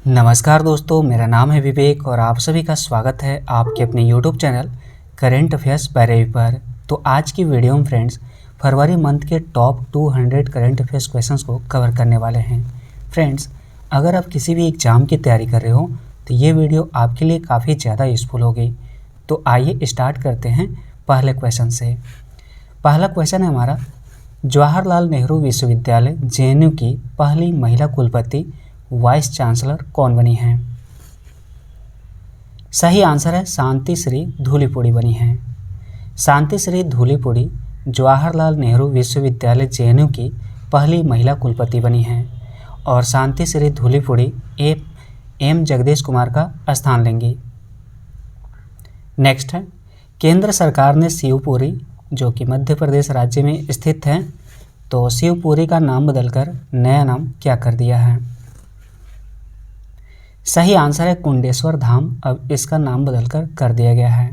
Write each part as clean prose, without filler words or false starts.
नमस्कार दोस्तों, मेरा नाम है विवेक और आप सभी का स्वागत है आपके अपने YouTube channel current affairs by Ravi पर। तो आज की वीडियो में फ्रेंड्स फरवरी मंथ के टॉप 200 करेंट अफेयर्स क्वेश्चंस को कवर करने वाले हैं। फ्रेंड्स, अगर आप किसी भी एग्ज़ाम की तैयारी कर रहे हो तो ये वीडियो आपके लिए काफ़ी ज़्यादा यूज़फुल होगी। तो आइए स्टार्ट करते हैं पहले क्वेश्चन से। पहला क्वेश्चन है हमारा, जवाहरलाल नेहरू विश्वविद्यालय JNU की पहली महिला कुलपति वाइस चांसलर कौन बनी हैं? सही आंसर है शांति श्री धूलीपुड़ी बनी हैं। शांति श्री धूलीपुड़ी जवाहरलाल नेहरू विश्वविद्यालय JNU की पहली महिला कुलपति बनी हैं और शांति श्री धूलीपुड़ी एम जगदीश कुमार का स्थान लेंगी। नेक्स्ट है, केंद्र सरकार ने शिवपुरी जो कि मध्य प्रदेश राज्य में स्थित है, तो शिवपुरी का नाम बदलकर नया नाम क्या कर दिया है? सही आंसर है कुंडेश्वर धाम, अब इसका नाम बदलकर कर दिया गया है।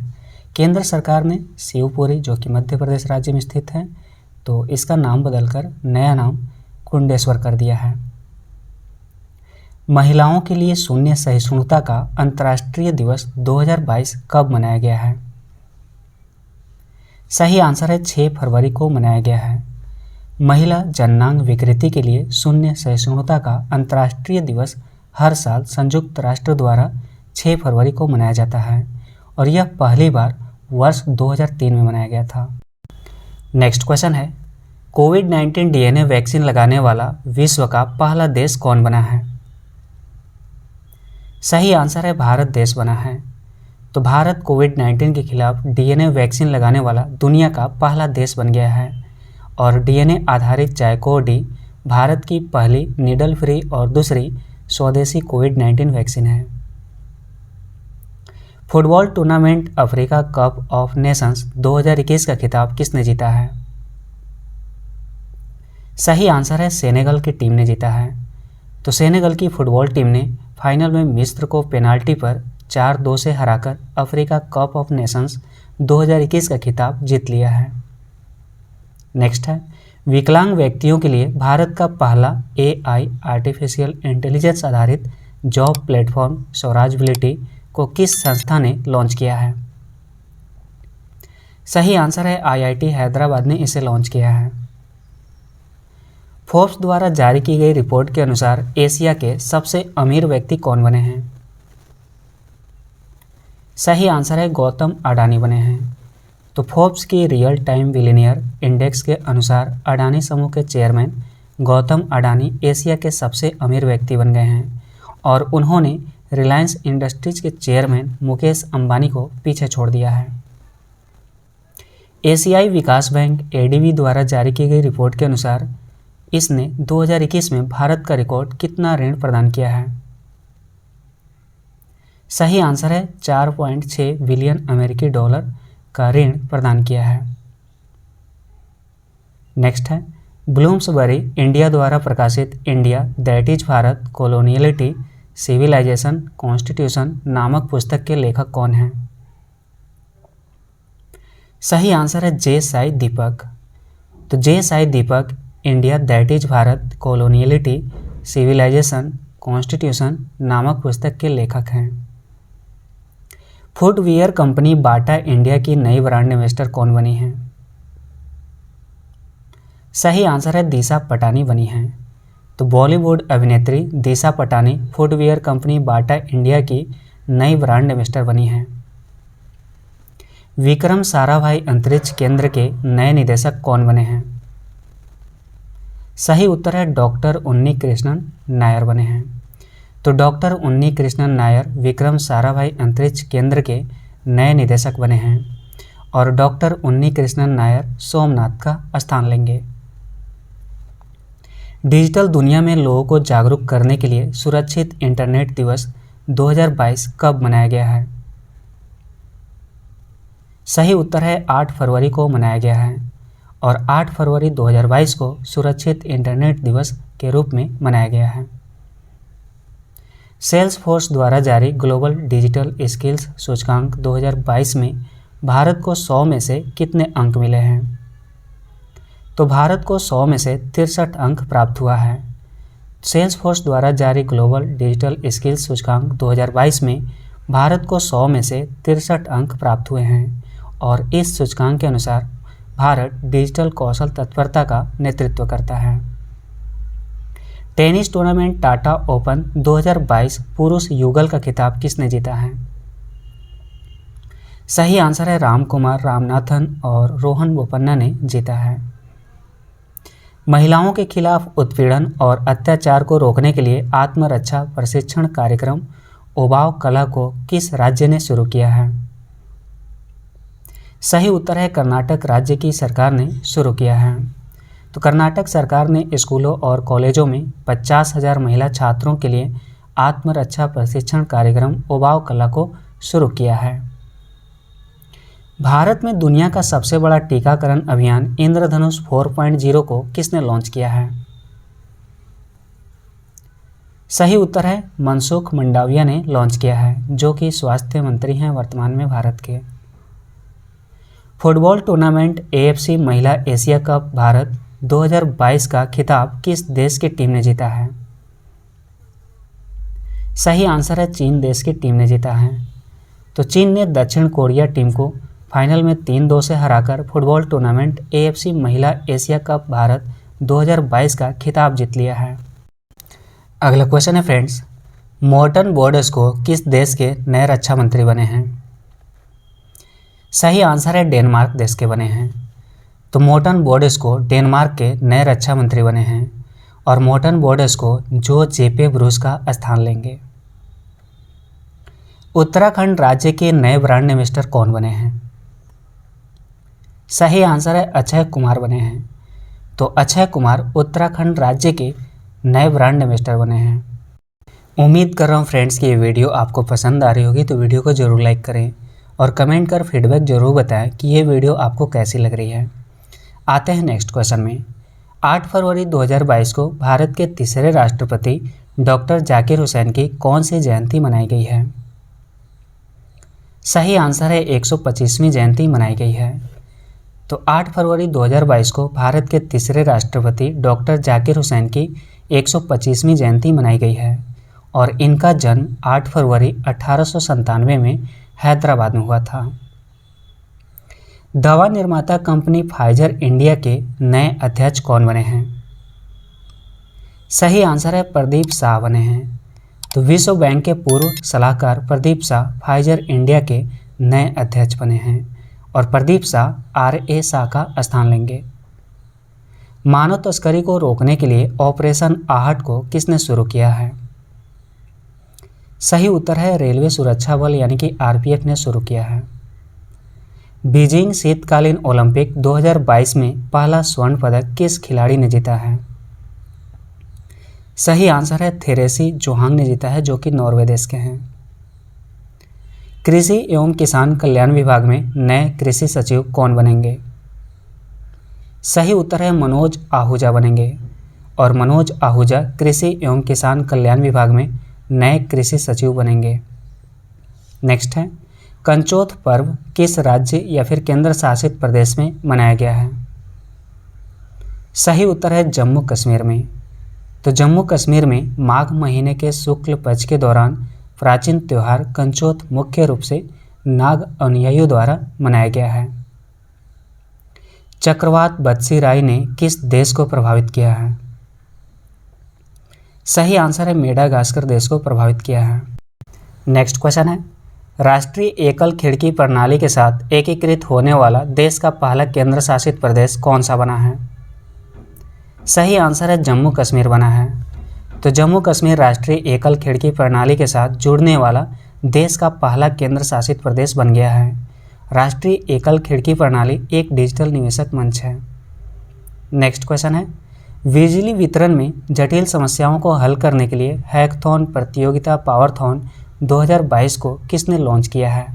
केंद्र सरकार ने शिवपुरी जो कि मध्य प्रदेश राज्य में स्थित है, तो इसका नाम बदलकर नया नाम कुंडेश्वर कर दिया है। महिलाओं के लिए शून्य सहिष्णुता का अंतर्राष्ट्रीय दिवस 2022 कब मनाया गया है? सही आंसर है 6 फरवरी को मनाया गया है। महिला जननांग विकृति के लिए शून्य सहिष्णुता का अंतर्राष्ट्रीय दिवस हर साल संयुक्त राष्ट्र द्वारा 6 फरवरी को मनाया जाता है और यह पहली बार वर्ष 2003 में मनाया गया था। नेक्स्ट क्वेश्चन है, कोविड-19 DNA वैक्सीन लगाने वाला विश्व का पहला देश कौन बना है? सही आंसर है भारत देश बना है। तो भारत कोविड-19 के खिलाफ DNA वैक्सीन लगाने वाला दुनिया का पहला देश बन गया है और DNA आधारित जायकोव-D भारत की पहली नीडल फ्री और दूसरी स्वदेशी कोविड-19 वैक्सीन है। Football tournament Africa cup of Nations 2021 का खिताब किसने जीता है? सही आंसर है सेनेगल की टीम ने जीता है। तो सेनेगल की फुटबॉल टीम ने फाइनल में मिस्र को पेनाल्टी पर 4-2 से हराकर अफ्रीका कप ऑफ नेशंस 2021 का खिताब जीत लिया है। नेक्स्ट है, विकलांग व्यक्तियों के लिए भारत का पहला AI आर्टिफिशियल इंटेलिजेंस आधारित जॉब प्लेटफॉर्म स्वराजबिलिटी को किस संस्था ने लॉन्च किया है? सही आंसर है IIT हैदराबाद ने इसे लॉन्च किया है। फोर्ब्स द्वारा जारी की गई रिपोर्ट के अनुसार एशिया के सबसे अमीर व्यक्ति कौन बने हैं? सही आंसर है गौतम अडानी बने हैं। तो फोर्ब्स की रियल टाइम बिलियनियर इंडेक्स के अनुसार अडानी समूह के चेयरमैन गौतम अडानी एशिया के सबसे अमीर व्यक्ति बन गए हैं और उन्होंने रिलायंस इंडस्ट्रीज के चेयरमैन मुकेश अंबानी को पीछे छोड़ दिया है। एशियाई विकास बैंक ADB द्वारा जारी की गई रिपोर्ट के अनुसार इसने 2021 में भारत का रिकॉर्ड कितना ऋण प्रदान किया है? सही आंसर है 4.6 बिलियन अमेरिकी डॉलर का ऋण प्रदान किया है। नेक्स्ट है, ब्लूम्सबरी इंडिया द्वारा प्रकाशित India that is Bharat coloniality civilisation constitution नामक पुस्तक के लेखक कौन हैं? सही आंसर है जे साई दीपक। तो J Sai Deepak India that is Bharat coloniality civilisation constitution नामक पुस्तक के लेखक हैं। फुटवियर कंपनी बाटा इंडिया की नई ब्रांड एम्बेसडर कौन बनी है? सही आंसर है दिशा पटानी बनी हैं। तो बॉलीवुड अभिनेत्री Disha Patani footwear company Bata India की नई ब्रांड एम्बेसडर बनी हैं। विक्रम साराभाई अंतरिक्ष केंद्र के नए निदेशक कौन बने हैं? सही उत्तर है डॉक्टर उन्नी कृष्णन नायर बने हैं। तो डॉक्टर उन्नी कृष्णन नायर विक्रम साराभाई अंतरिक्ष केंद्र के नए निदेशक बने हैं और डॉक्टर उन्नी कृष्णन नायर सोमनाथ का स्थान लेंगे। डिजिटल दुनिया में लोगों को जागरूक करने के लिए सुरक्षित इंटरनेट दिवस 2022 कब मनाया गया है? सही उत्तर है 8 फरवरी को मनाया गया है और 8 फरवरी 2022 को सुरक्षित इंटरनेट दिवस के रूप में मनाया गया है। सेल्सफोर्स द्वारा जारी ग्लोबल डिजिटल स्किल्स सूचकांक 2022 में भारत को 100 में से कितने अंक मिले हैं? तो भारत को 100 में से 63 अंक प्राप्त हुआ है। सेल्सफोर्स द्वारा जारी ग्लोबल डिजिटल स्किल्स सूचकांक 2022 में भारत को 100 में से 63 अंक प्राप्त हुए हैं और इस सूचकांक के अनुसार भारत डिजिटल कौशल तत्परता का नेतृत्व करता है। टेनिस टूर्नामेंट टाटा ओपन 2022 पुरुष युगल का खिताब किसने जीता है? सही आंसर है रामकुमार रामनाथन और रोहन बोपन्ना ने जीता है। महिलाओं के खिलाफ उत्पीड़न और अत्याचार को रोकने के लिए आत्मरक्षा प्रशिक्षण कार्यक्रम ओबाव कला को किस राज्य ने शुरू किया है? सही उत्तर है कर्नाटक राज्य की सरकार ने शुरू किया है। तो कर्नाटक सरकार ने स्कूलों और कॉलेजों में 50,000 महिला छात्रों के लिए आत्मरक्षा प्रशिक्षण कार्यक्रम ओबाव कला को शुरू किया है। भारत में दुनिया का सबसे बड़ा टीकाकरण अभियान इंद्रधनुष 4.0 को किसने लॉन्च किया है? सही उत्तर है मनसुख मंडाविया ने लॉन्च किया है, जो कि स्वास्थ्य मंत्री हैं वर्तमान में भारत के। फुटबॉल टूर्नामेंट AFC महिला एशिया कप भारत 2022 का खिताब किस देश की टीम ने जीता है? सही आंसर है चीन देश की टीम ने जीता है। तो चीन ने दक्षिण कोरिया टीम को फाइनल में 3-2 से हराकर फुटबॉल टूर्नामेंट AFC महिला एशिया कप भारत 2022 का खिताब जीत लिया है। अगला क्वेश्चन है फ्रेंड्स, मोर्टन बोर्डस्को किस देश के नए रक्षा मंत्री बने हैं? सही आंसर है डेनमार्क देश के बने हैं। तो मोर्टन बोर्डस्को डेनमार्क के नए रक्षा मंत्री बने हैं और मोर्टन बोर्डस्को जो जेपे ब्रूस का स्थान लेंगे। उत्तराखंड राज्य के नए ब्रांड एम्बेसडर कौन बने हैं? सही आंसर है अक्षय कुमार बने हैं। तो अक्षय कुमार उत्तराखंड राज्य के नए ब्रांड एम्बेसडर बने हैं। उम्मीद कर रहा हूँ फ्रेंड्स कि ये वीडियो आपको पसंद आ रही होगी, तो वीडियो को ज़रूर लाइक करें और कमेंट कर फीडबैक ज़रूर बताएं कि ये वीडियो आपको कैसी लग रही है। आते हैं नेक्स्ट क्वेश्चन में। 8 फरवरी 2022 को भारत के तीसरे राष्ट्रपति डॉक्टर जाकिर हुसैन की कौन सी जयंती मनाई गई है? सही आंसर है 125वीं जयंती मनाई गई है। तो 8 फरवरी 2022 को भारत के तीसरे राष्ट्रपति डॉक्टर जाकिर हुसैन की 125वीं जयंती मनाई गई है और इनका जन्म 8 फरवरी 1897 में हैदराबाद में हुआ था। दवा निर्माता कंपनी फाइजर इंडिया के नए अध्यक्ष कौन बने हैं? सही आंसर है प्रदीप शाह बने हैं। तो विश्व बैंक के पूर्व सलाहकार प्रदीप शाह फाइजर इंडिया के नए अध्यक्ष बने हैं और प्रदीप शाह RA शाह का स्थान लेंगे। मानव तस्करी को रोकने के लिए ऑपरेशन आहट को किसने शुरू किया है? सही उत्तर है रेलवे सुरक्षा बल यानी कि RPF ने शुरू किया है। बीजिंग शीतकालीन ओलंपिक 2022 में पहला स्वर्ण पदक किस खिलाड़ी ने जीता है? सही आंसर है थेरेसी जोहांग ने जीता है, जो कि नॉर्वे देश के हैं। कृषि एवं किसान कल्याण विभाग में नए कृषि सचिव कौन बनेंगे? सही उत्तर है मनोज आहूजा बनेंगे और मनोज आहूजा कृषि एवं किसान कल्याण विभाग में नए कृषि सचिव बनेंगे। नेक्स्ट है कंचोथ पर्व किस राज्य या फिर केंद्र शासित प्रदेश में मनाया गया है? सही उत्तर है जम्मू कश्मीर में। तो जम्मू कश्मीर में माघ महीने के शुक्ल पक्ष के दौरान प्राचीन त्यौहार कंचोथ मुख्य रूप से नाग अनुयायियों द्वारा मनाया गया है। चक्रवात बत्सीराई ने किस देश को प्रभावित किया है? सही आंसर है मेडागास्कर देश को प्रभावित किया है। नेक्स्ट क्वेश्चन है राष्ट्रीय एकल खिड़की प्रणाली के साथ एकीकृत होने वाला देश का पहला केंद्र शासित प्रदेश कौन सा बना है? सही आंसर है जम्मू कश्मीर बना है। तो जम्मू कश्मीर राष्ट्रीय एकल खिड़की प्रणाली के साथ जुड़ने वाला देश का पहला केंद्र शासित प्रदेश बन गया है। राष्ट्रीय एकल खिड़की प्रणाली एक डिजिटल निवेशक मंच है। नेक्स्ट क्वेश्चन है बिजली वितरण में जटिल समस्याओं को हल करने के लिए हैकथॉन प्रतियोगिता पावरथॉन 2022 को किसने लॉन्च किया है?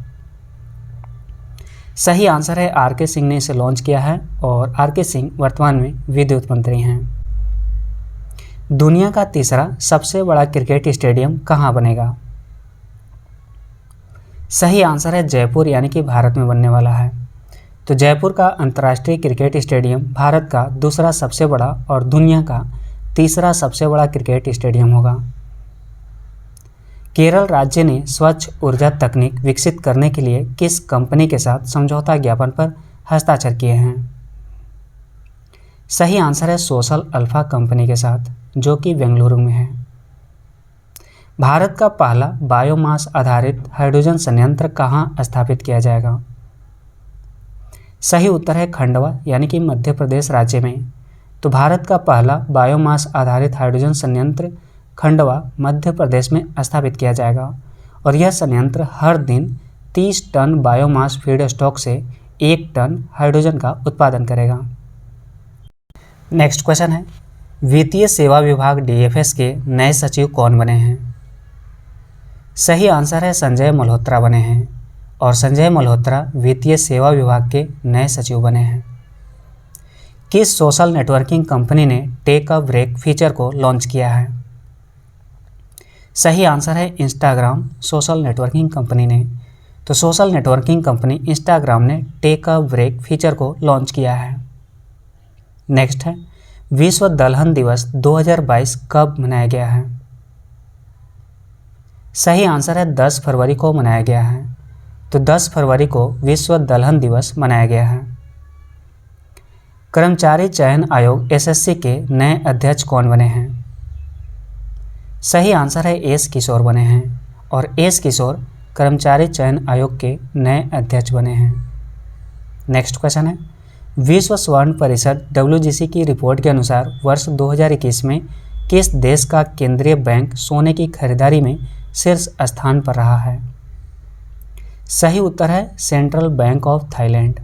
सही आंसर है RK सिंह ने इसे लॉन्च किया है और RK सिंह वर्तमान में विद्युत मंत्री हैं। दुनिया का तीसरा सबसे बड़ा क्रिकेट स्टेडियम कहाँ बनेगा? सही आंसर है जयपुर यानी कि भारत में बनने वाला है। तो जयपुर का अंतर्राष्ट्रीय क्रिकेट स्टेडियम भारत का दूसरा सबसे बड़ा और दुनिया का तीसरा सबसे बड़ा क्रिकेट स्टेडियम होगा। केरल राज्य ने स्वच्छ ऊर्जा तकनीक विकसित करने के लिए किस कंपनी के साथ समझौता ज्ञापन पर हस्ताक्षर किए हैं? सही आंसर है सोशल अल्फा कंपनी के साथ, जो कि बेंगलुरु में है। भारत का पहला बायोमास आधारित हाइड्रोजन संयंत्र कहाँ स्थापित किया जाएगा? सही उत्तर है खंडवा यानी कि मध्य प्रदेश राज्य में। तो भारत का पहला बायोमास आधारित हाइड्रोजन संयंत्र खंडवा मध्य प्रदेश में स्थापित किया जाएगा और यह संयंत्र हर दिन 30 टन बायोमास फीड स्टॉक से 1 टन हाइड्रोजन का उत्पादन करेगा। नेक्स्ट क्वेश्चन है, वित्तीय सेवा विभाग DFS के नए सचिव कौन बने हैं? सही आंसर है संजय मल्होत्रा बने हैं और संजय मल्होत्रा वित्तीय सेवा विभाग के नए सचिव बने हैं। किस सोशल नेटवर्किंग कंपनी ने टेक अ ब्रेक फीचर को लॉन्च किया है? सही आंसर है इंस्टाग्राम सोशल नेटवर्किंग कंपनी ने। तो सोशल नेटवर्किंग कंपनी इंस्टाग्राम ने टेक अ ब्रेक फीचर को लॉन्च किया है। नेक्स्ट है, विश्व दलहन दिवस 2022 कब मनाया गया है? सही आंसर है 10 फरवरी को मनाया गया है। तो 10 फरवरी को विश्व दलहन दिवस मनाया गया है। कर्मचारी चयन आयोग SSC के नए अध्यक्ष कौन बने हैं? सही आंसर है एस किशोर बने हैं और एस किशोर कर्मचारी चयन आयोग के नए अध्यक्ष बने हैं। नेक्स्ट क्वेश्चन है, विश्व स्वर्ण परिषद WGC की रिपोर्ट के अनुसार वर्ष 2021 में किस देश का केंद्रीय बैंक सोने की खरीदारी में शीर्ष स्थान पर रहा है? सही उत्तर है सेंट्रल बैंक ऑफ थाईलैंड।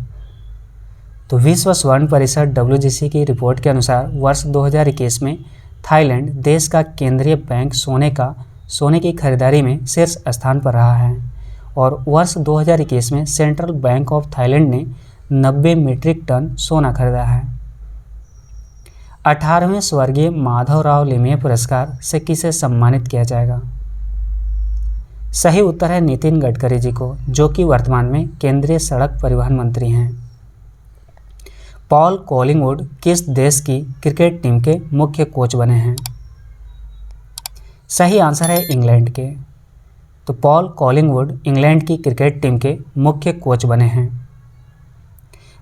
तो विश्व स्वर्ण परिषद WGC की रिपोर्ट के अनुसार वर्ष 2021 में थाईलैंड देश का केंद्रीय बैंक सोने की खरीदारी में शीर्ष स्थान पर रहा है और वर्ष 2021 में सेंट्रल बैंक ऑफ थाईलैंड ने 90 मीट्रिक टन सोना खरीदा है। 18वें स्वर्गीय माधवराव लिमये पुरस्कार से किसे सम्मानित किया जाएगा? सही उत्तर है नितिन गडकरी जी को, जो कि वर्तमान में केंद्रीय सड़क परिवहन मंत्री हैं। पॉल कॉलिंगवुड किस देश की क्रिकेट टीम के मुख्य कोच बने हैं? सही आंसर है इंग्लैंड के। तो पॉल कॉलिंगवुड इंग्लैंड की क्रिकेट टीम के मुख्य कोच बने हैं।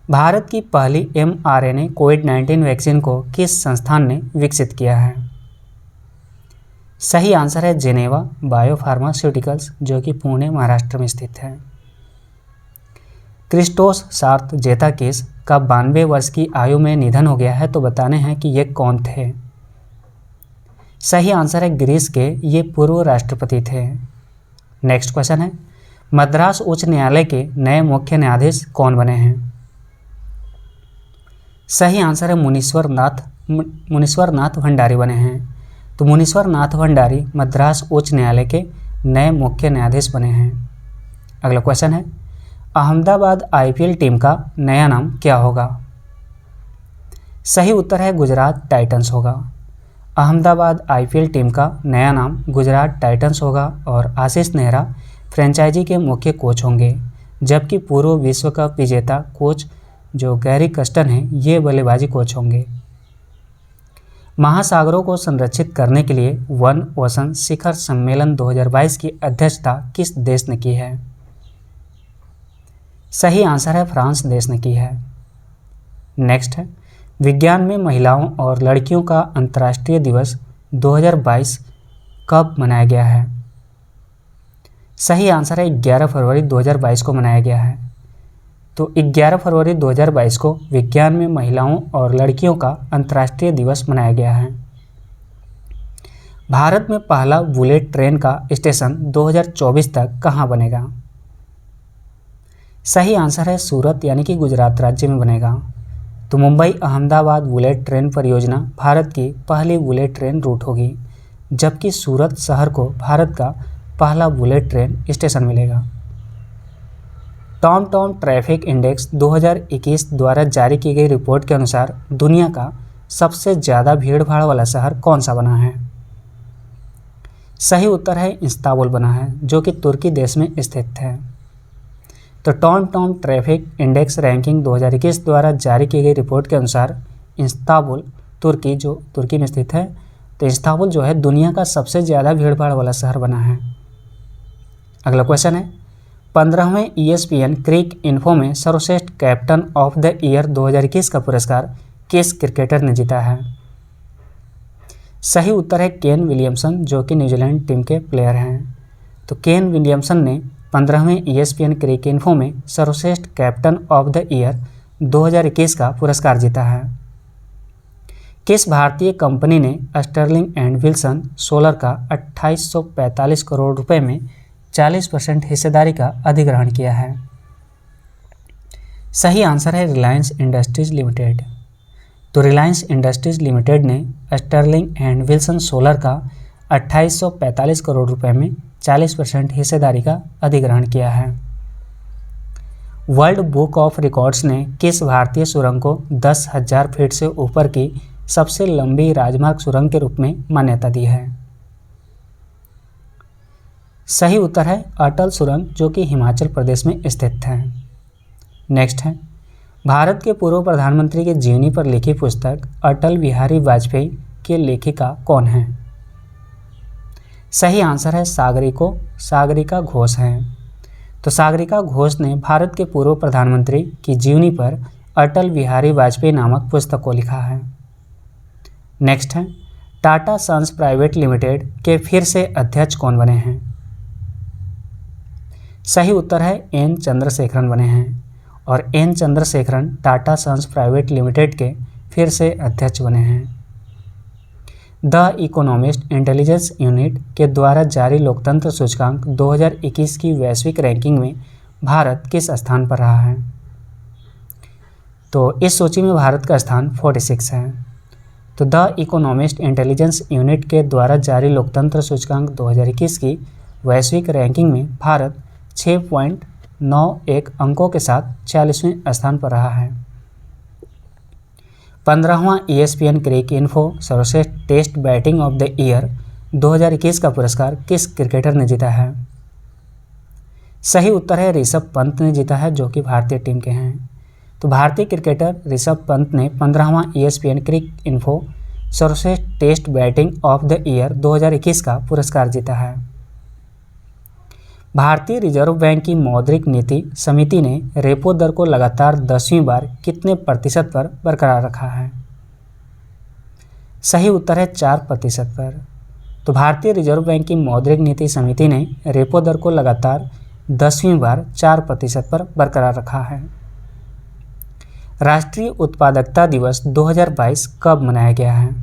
भारत की पहली mRNA कोविड-19 वैक्सीन को किस संस्थान ने विकसित किया है? सही आंसर है जेनेवा बायोफार्मास्यूटिकल्स, जो कि पुणे महाराष्ट्र में स्थित है। क्रिस्टोस सार्थजेताकिस का 92 वर्ष की आयु में निधन हो गया है, तो बताने हैं कि ये कौन थे? सही आंसर है ग्रीस के ये पूर्व राष्ट्रपति थे। नेक्स्ट क्वेश्चन है, मद्रास उच्च न्यायालय के नए मुख्य न्यायाधीश कौन बने हैं? सही आंसर है मुनीश्वर नाथ भंडारी बने हैं। तो मुनीश्वर नाथ भंडारी मद्रास उच्च न्यायालय के नए मुख्य न्यायाधीश बने हैं। अगला क्वेश्चन है, अहमदाबाद IPL टीम का नया नाम क्या होगा? सही उत्तर है गुजरात टाइटंस होगा। अहमदाबाद IPL टीम का नया नाम गुजरात टाइटंस होगा और आशीष नेहरा फ्रेंचाइजी के मुख्य कोच होंगे, जबकि पूर्व विश्व कप विजेता कोच जो गैरी कस्टन हैं ये बल्लेबाजी कोच होंगे। महासागरों को संरक्षित करने के लिए वन ओशन शिखर सम्मेलन 2022 की अध्यक्षता किस देश ने की है? सही आंसर है फ्रांस देश ने की है। नेक्स्ट है, विज्ञान में महिलाओं और लड़कियों का अंतर्राष्ट्रीय दिवस 2022 कब मनाया गया है? सही आंसर है 11 फरवरी 2022 को मनाया गया है। तो 11 फरवरी 2022 को विज्ञान में महिलाओं और लड़कियों का अंतर्राष्ट्रीय दिवस मनाया गया है। भारत में पहला बुलेट ट्रेन का स्टेशन 2024 तक कहाँ बनेगा? सही आंसर है सूरत यानी कि गुजरात राज्य में बनेगा। तो मुंबई अहमदाबाद बुलेट ट्रेन परियोजना भारत की पहली बुलेट ट्रेन रूट होगी, जबकि सूरत शहर को भारत का पहला बुलेट ट्रेन स्टेशन मिलेगा। टॉम ट्रैफिक इंडेक्स 2021 द्वारा जारी की गई रिपोर्ट के अनुसार दुनिया का सबसे ज़्यादा भीड़ भाड़ वाला शहर कौन सा बना है? सही उत्तर है इस्तांबुल बना है, जो कि तुर्की देश में स्थित है। तो टॉम ट्रैफिक इंडेक्स रैंकिंग 2021 द्वारा जारी की गई रिपोर्ट के अनुसार इस्तांबुल तुर्की, जो तुर्की में स्थित है। तो इस्तांबुल जो है दुनिया का सबसे ज़्यादा भीड़भाड़ वाला शहर बना है। अगला क्वेश्चन है 15वें ESPN क्रिक इन्फो में सर्वश्रेष्ठ कैप्टन ऑफ द ईयर 2021 का पुरस्कार किस क्रिकेटर ने जीता है? सही उत्तर है केन विलियमसन, जो कि न्यूजीलैंड टीम के प्लेयर हैं। तो केन विलियमसन ने 15वें ESPN क्रिक इन्फो में सर्वश्रेष्ठ कैप्टन ऑफ द ईयर 2021 का पुरस्कार जीता है। किस भारतीय कंपनी ने स्टर्लिंग एंड विल्सन सोलर का 2845 करोड़ रुपए में 40% हिस्सेदारी का अधिग्रहण किया है? सही आंसर है रिलायंस इंडस्ट्रीज लिमिटेड। तो रिलायंस इंडस्ट्रीज लिमिटेड ने स्टर्लिंग एंड विल्सन सोलर का 2845 करोड़ रुपए में 40% हिस्सेदारी का अधिग्रहण किया है। वर्ल्ड बुक ऑफ रिकॉर्ड्स ने किस भारतीय सुरंग को 10,000 फीट से ऊपर की सबसे लंबी राजमार्ग सुरंग के रूप में मान्यता दी है? सही उत्तर है अटल सुरंग, जो कि हिमाचल प्रदेश में स्थित है। नेक्स्ट है भारत के पूर्व प्रधानमंत्री की जीवनी पर लिखी पुस्तक अटल बिहारी वाजपेयी के लेखिका कौन है? सही आंसर है सागरिका घोष हैं। तो सागरिका घोष ने भारत के पूर्व प्रधानमंत्री की जीवनी पर अटल बिहारी वाजपेयी नामक पुस्तक को लिखा है। नेक्स्ट है टाटा सन्स प्राइवेट लिमिटेड के फिर से अध्यक्ष कौन बने हैं? सही उत्तर है एन चंद्रशेखरन बने हैं और N Chandrasekaran Tata Sons Private Limited के फिर से अध्यक्ष बने हैं। द इकोनॉमिस्ट इंटेलिजेंस यूनिट के द्वारा जारी लोकतंत्र सूचकांक 2021 की वैश्विक रैंकिंग में भारत किस स्थान पर रहा है? तो इस सूची में भारत का स्थान 46 है। तो द इकोनॉमिस्ट इंटेलिजेंस यूनिट के द्वारा जारी लोकतंत्र सूचकांक 2021 की वैश्विक रैंकिंग में भारत 6.91 अंकों के साथ 46वें स्थान पर रहा है। 15वां ESPN क्रिक इन्फो सर्वश्रेष्ठ test batting of the year 2021 का पुरस्कार किस क्रिकेटर ने जीता है? सही उत्तर है ऋषभ पंत ने जीता है, जो कि भारतीय टीम के हैं। तो भारतीय क्रिकेटर ऋषभ पंत ने 15वां ESPN क्रिक इन्फो सर्वश्रेष्ठ test batting of the year 2021 का पुरस्कार जीता है। भारतीय रिजर्व बैंक की मौद्रिक नीति समिति ने रेपो दर को लगातार 10वीं बार कितने प्रतिशत पर बरकरार रखा है? सही उत्तर है 4% पर। तो भारतीय रिजर्व बैंक की मौद्रिक नीति समिति ने रेपो दर को लगातार 10वीं बार 4% पर बरकरार रखा है। राष्ट्रीय उत्पादकता दिवस 2022 कब मनाया गया है?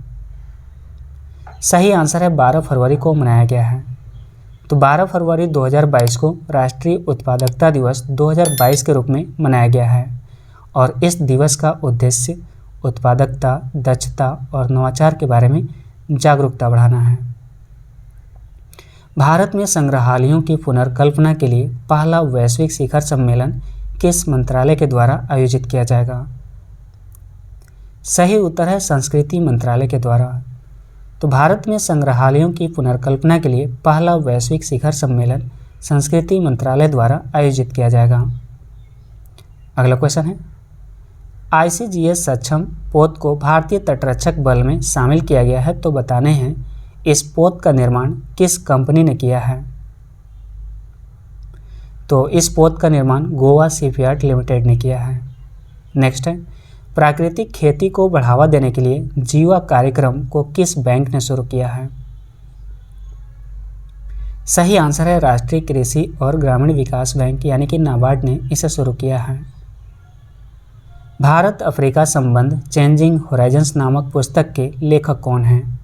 सही आंसर है 12 फरवरी को मनाया गया है। तो 12 फरवरी 2022 को राष्ट्रीय उत्पादकता दिवस 2022 के रूप में मनाया गया है और इस दिवस का उद्देश्य उत्पादकता, दक्षता और नवाचार के बारे में जागरूकता बढ़ाना है। भारत में संग्रहालयों की पुनर्कल्पना के लिए पहला वैश्विक शिखर सम्मेलन किस मंत्रालय के द्वारा आयोजित किया जाएगा? सही उत्तर है संस्कृति मंत्रालय के द्वारा। तो भारत में संग्रहालयों की पुनर्कल्पना के लिए पहला वैश्विक शिखर सम्मेलन संस्कृति मंत्रालय द्वारा आयोजित किया जाएगा। अगला क्वेश्चन है ICGS सक्षम पोत को भारतीय तटरक्षक बल में शामिल किया गया है, तो बताने हैं इस पोत का निर्माण किस कंपनी ने किया है? तो इस पोत का निर्माण गोवा शिपयार्ड लिमिटेड ने किया है। नेक्स्ट है प्राकृतिक खेती को बढ़ावा देने के लिए जीवा कार्यक्रम को किस बैंक ने शुरू किया है? सही आंसर है राष्ट्रीय कृषि और ग्रामीण विकास बैंक यानी कि नाबार्ड ने इसे शुरू किया है। भारत अफ्रीका संबंध चेंजिंग होराइजन्स नामक पुस्तक के लेखक कौन हैं?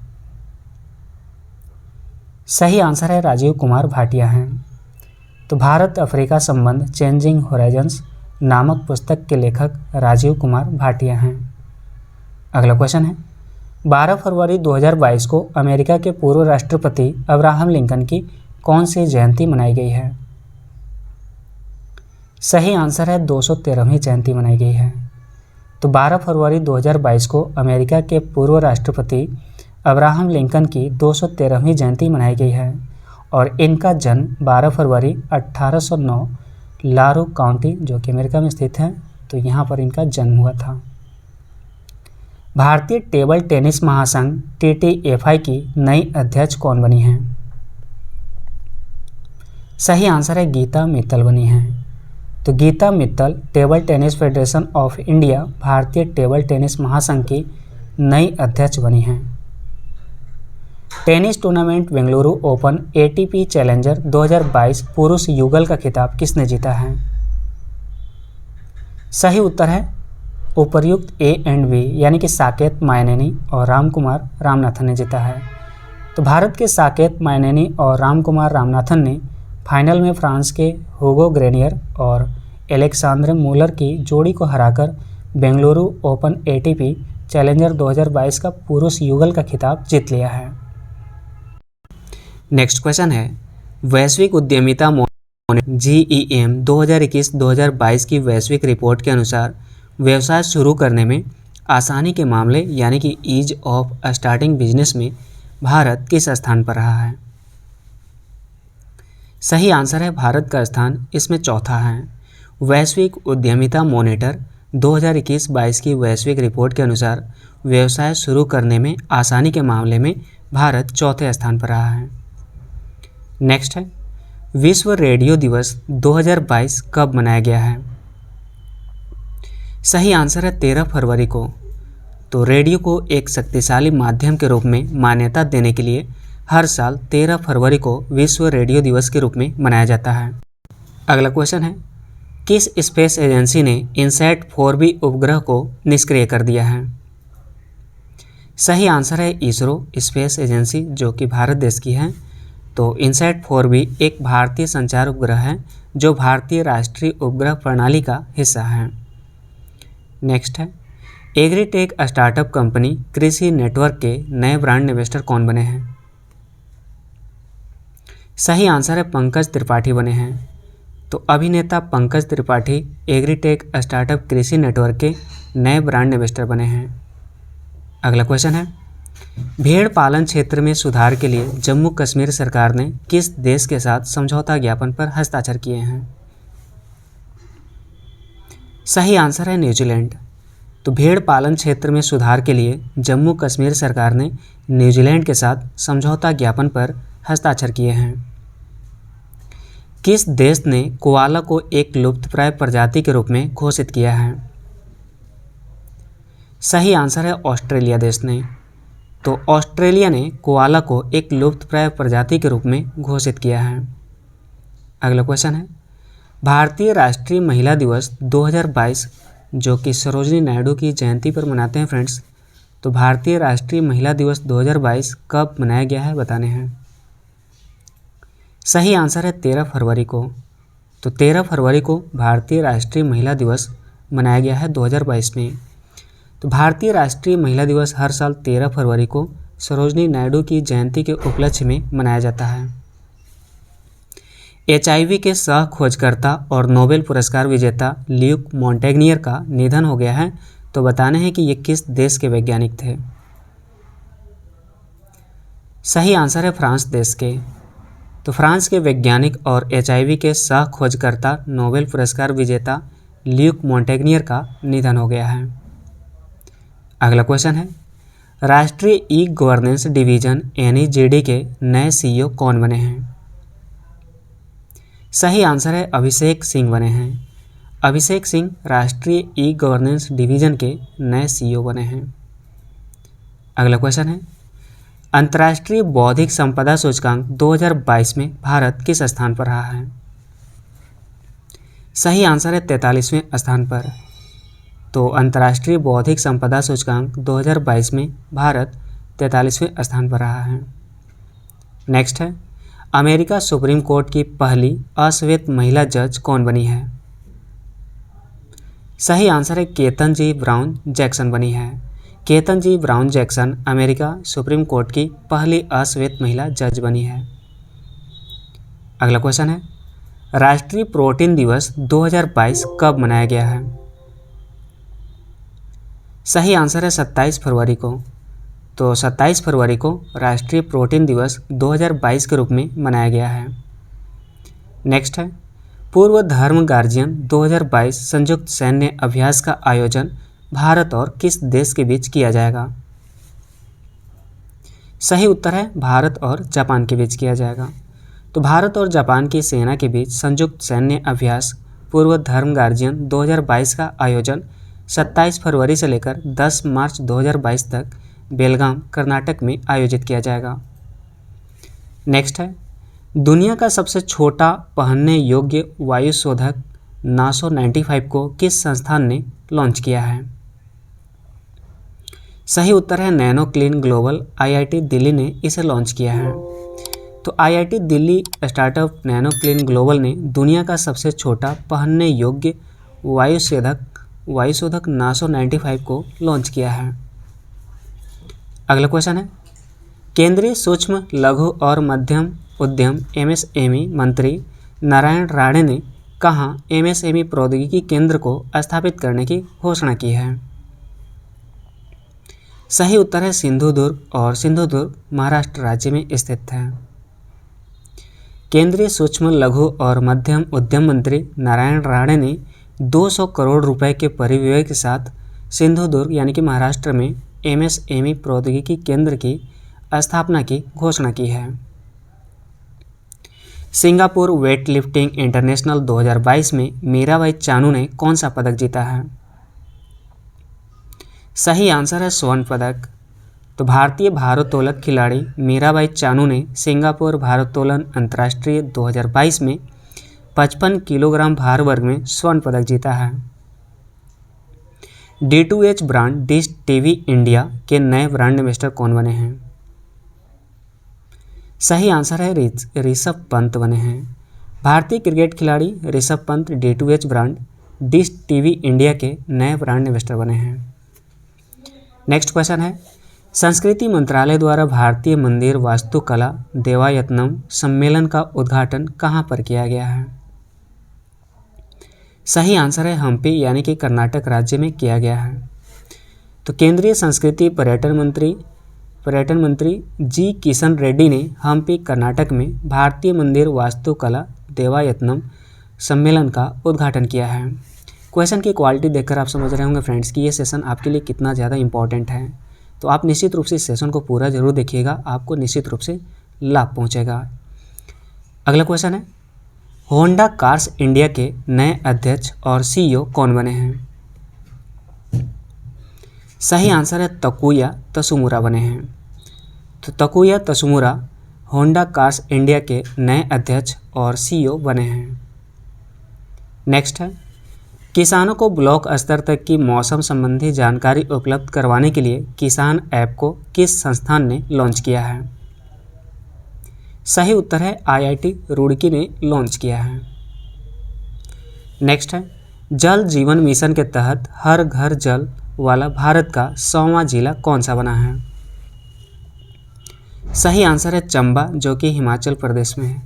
सही आंसर है राजीव कुमार भाटिया हैं। तो भारत अफ्रीका संबंध चेंजिंग होराइजन्स नामक पुस्तक के लेखक राजीव कुमार भाटिया हैं। अगला क्वेश्चन है 12 फरवरी 2022 को अमेरिका के पूर्व राष्ट्रपति अब्राहम लिंकन की कौन सी जयंती मनाई गई है? सही आंसर है 213वीं जयंती मनाई गई है। तो 12 फरवरी 2022 को अमेरिका के पूर्व राष्ट्रपति अब्राहम लिंकन की 213वीं जयंती मनाई गई है और इनका जन्म 12 फरवरी 1809 लारू काउंटी जो कि अमेरिका में स्थित है, तो यहाँ पर इनका जन्म हुआ था। भारतीय टेबल टेनिस महासंघ TTFI की नई अध्यक्ष कौन बनी है? सही आंसर है गीता मित्तल बनी है। तो Geeta Mittal Table Tennis Federation of India भारतीय टेबल टेनिस महासंघ की नई अध्यक्ष बनी हैं। Tennis tournament Bengaluru Open ATP Challenger 2022 पुरुष युगल का खिताब किसने जीता है? सही उत्तर है उपर्युक्त A एंड B यानी कि साकेत मायनेनी और रामकुमार रामनाथन ने जीता है। तो भारत के साकेत मायनेनी और रामकुमार रामनाथन ने फाइनल में फ्रांस के हुगो ग्रेनियर और एलेक्सांद्रे मूलर की जोड़ी को हराकर बेंगलुरु ओपन ATP चैलेंजर 2022 का पुरुष युगल का खिताब जीत लिया है। नेक्स्ट क्वेश्चन है, वैश्विक उद्यमिता GEM 2021-2022 की वैश्विक रिपोर्ट के अनुसार व्यवसाय शुरू करने में आसानी के मामले यानी कि ईज ऑफ स्टार्टिंग बिजनेस में भारत किस स्थान पर रहा है? सही आंसर है भारत का स्थान इसमें चौथा है। वैश्विक उद्यमिता मॉनिटर 2021-22 की वैश्विक रिपोर्ट के अनुसार व्यवसाय शुरू करने में आसानी के मामले में भारत चौथे स्थान पर रहा है। नेक्स्ट है, विश्व रेडियो दिवस 2022 कब मनाया गया है? सही आंसर है 13 फरवरी को। तो रेडियो को एक शक्तिशाली माध्यम के रूप में मान्यता देने के लिए हर साल 13 फरवरी को विश्व रेडियो दिवस के रूप में मनाया जाता है। अगला क्वेश्चन है, किस स्पेस एजेंसी ने इनसैट 4B उपग्रह को निष्क्रिय कर दिया है? सही आंसर है इसरो स्पेस एजेंसी जो कि भारत देश की है। तो इनसैट 4B एक भारतीय संचार उपग्रह है जो भारतीय राष्ट्रीय उपग्रह प्रणाली का हिस्सा है। नेक्स्ट है, एग्रीटेक स्टार्टअप कंपनी कृषि नेटवर्क के नए ब्रांड इन्वेस्टर कौन बने हैं? सही आंसर है पंकज त्रिपाठी बने हैं। तो अभिनेता पंकज त्रिपाठी एग्रीटेक स्टार्टअप कृषि नेटवर्क के नए ब्रांड इन्वेस्टर बने हैं। अगला क्वेश्चन है, भेड़ पालन क्षेत्र में सुधार के लिए जम्मू कश्मीर सरकार ने किस देश के साथ समझौता ज्ञापन पर हस्ताक्षर किए हैं? सही आंसर है न्यूजीलैंड। तो भेड़ पालन क्षेत्र में सुधार के लिए जम्मू कश्मीर सरकार ने न्यूजीलैंड के साथ समझौता ज्ञापन पर हस्ताक्षर किए हैं। किस देश ने कोआला को एक लुप्तप्राय प्रजाति के रूप में घोषित किया है? सही आंसर है ऑस्ट्रेलिया देश ने। तो ऑस्ट्रेलिया ने कोआला को एक लुप्तप्राय प्रजाति के रूप में घोषित किया है। अगला क्वेश्चन है, भारतीय राष्ट्रीय महिला दिवस 2022 जो कि सरोजिनी नायडू की जयंती पर मनाते हैं फ्रेंड्स, तो भारतीय राष्ट्रीय महिला दिवस 2022 कब मनाया गया है बताने हैं। सही आंसर है 13 फरवरी को। तो 13 फरवरी को भारतीय राष्ट्रीय महिला दिवस मनाया गया है 2022 में। तो भारतीय राष्ट्रीय महिला दिवस हर साल 13 फरवरी को सरोजिनी नायडू की जयंती के उपलक्ष्य में मनाया जाता है। HIV के सह खोजकर्ता और नोबेल पुरस्कार विजेता ल्यूक मॉन्टेग्नियर का निधन हो गया है। तो बताने हैं कि ये किस देश के वैज्ञानिक थे? सही आंसर है फ्रांस देश के। तो फ्रांस के वैज्ञानिक और HIV के सह खोजकर्ता नोबेल पुरस्कार विजेता ल्यूक मॉन्टेग्नियर का निधन हो गया है। अगला क्वेश्चन है, राष्ट्रीय ई गवर्नेंस डिवीजन NEGD के नए CEO कौन बने हैं? सही आंसर है अभिषेक सिंह बने हैं। अभिषेक सिंह राष्ट्रीय ई गवर्नेंस डिवीजन के नए CEO बने हैं। अगला क्वेश्चन है, अंतर्राष्ट्रीय बौद्धिक संपदा सूचकांक 2022 में भारत किस स्थान पर रहा है? सही आंसर है 43वें स्थान पर। तो अंतर्राष्ट्रीय बौद्धिक संपदा सूचकांक 2022 में भारत 43वें स्थान पर रहा है। नेक्स्ट है, अमेरिका सुप्रीम कोर्ट की पहली अश्वेत महिला जज कौन बनी है? सही आंसर है केतन-जी ब्राउन जैक्सन बनी है। Ketanji Brown Jackson America Supreme Court की पहली अश्वेत महिला जज बनी है। अगला क्वेश्चन है, राष्ट्रीय प्रोटीन दिवस 2022 कब मनाया गया है? सही आंसर है 27 फरवरी को। तो 27 फरवरी को राष्ट्रीय प्रोटीन दिवस 2022 के रूप में मनाया गया है। नेक्स्ट है, पूर्व धर्म गार्जियन 2022 संयुक्त सैन्य अभ्यास का आयोजन भारत और किस देश के बीच किया जाएगा? सही उत्तर है भारत और जापान के बीच किया जाएगा। तो भारत और जापान की सेना के बीच संयुक्त सैन्य अभ्यास पूर्व धर्म गार्जियन 2022 का आयोजन 27 फरवरी से लेकर 10 मार्च 2022 तक बेलगाम, कर्नाटक में आयोजित किया जाएगा। नेक्स्ट है, दुनिया का सबसे छोटा पहनने योग्य वायुशोधक नासो 95 को किस संस्थान ने लॉन्च किया है? सही उत्तर है nano clean global, IIT Delhi ने इसे लॉन्च किया है। तो IIT Delhi startup nano clean global ने दुनिया का सबसे छोटा पहनने योग्य वायुशोधक नासो 95 को लॉन्च किया है। अगला क्वेश्चन है, केंद्रीय सूक्ष्म लघु और मध्यम उद्यम एमएसएमई मंत्री नारायण राणे ने कहाँ एमएसएमई प्रौद्योगिकी केंद्र को स्थापित करने की घोषणा की है? सही उत्तर है सिंधुदुर्ग, और सिंधुदुर्ग महाराष्ट्र राज्य में स्थित है। केंद्रीय सूक्ष्म लघु और मध्यम उद्यम मंत्री नारायण राणे ने 200 करोड़ रुपए के परिव्यय के साथ सिंधुदुर्ग यानी कि महाराष्ट्र में एमएसएमई प्रौद्योगिकी केंद्र की स्थापना की घोषणा की है। सिंगापुर वेट लिफ्टिंग इंटरनेशनल 2022 में मीराबाई चानू ने कौन सा पदक जीता है? सही आंसर है स्वर्ण पदक। तो भारतीय भारोत्तोलक खिलाड़ी मीराबाई चानू ने सिंगापुर भारोत्तोलन अंतर्राष्ट्रीय 2022 में 55 किलोग्राम भार वर्ग में स्वर्ण पदक जीता है। D2H brand dish TV India के नए ब्रांड एम्बेसडर कौन बने हैं? सही आंसर है ऋषभ पंत बने हैं। भारतीय क्रिकेट खिलाड़ी Rishabh Pant D2H brand dish TV India के नए ब्रांड एम्बेसडर बने हैं। नेक्स्ट क्वेश्चन है, संस्कृति मंत्रालय द्वारा भारतीय मंदिर वास्तुकला देवायतनम सम्मेलन का उद्घाटन कहाँ पर किया गया है? सही आंसर है हम्पी यानी कि कर्नाटक राज्य में किया गया है। तो केंद्रीय संस्कृति पर्यटन मंत्री जी किशन रेड्डी ने हम्पी कर्नाटक में भारतीय मंदिर वास्तुकला देवायतनम सम्मेलन का उद्घाटन किया है। क्वेश्चन की क्वालिटी देखकर आप समझ रहे होंगे फ्रेंड्स कि ये सेशन आपके लिए कितना ज़्यादा इंपॉर्टेंट है। तो आप निश्चित रूप से इस सेशन को पूरा जरूर देखिएगा, आपको निश्चित रूप से लाभ पहुंचेगा। अगला क्वेश्चन है, होंडा कार्स इंडिया के नए अध्यक्ष और सीईओ कौन बने हैं? सही आंसर है तकुया तसुमुरा बने हैं। तो तकुया तसुमुरा होंडा कार्स इंडिया के नए अध्यक्ष और सीईओ बने हैं। नेक्स्ट है, किसानों को ब्लॉक स्तर तक की मौसम संबंधी जानकारी उपलब्ध करवाने के लिए किसान ऐप को किस संस्थान ने लॉन्च किया है? सही उत्तर है आईआईटी रुड़की ने लॉन्च किया है। नेक्स्ट है, जल जीवन मिशन के तहत हर घर जल वाला भारत का 100वां जिला कौन सा बना है? सही आंसर है चंबा, जो कि हिमाचल प्रदेश में है।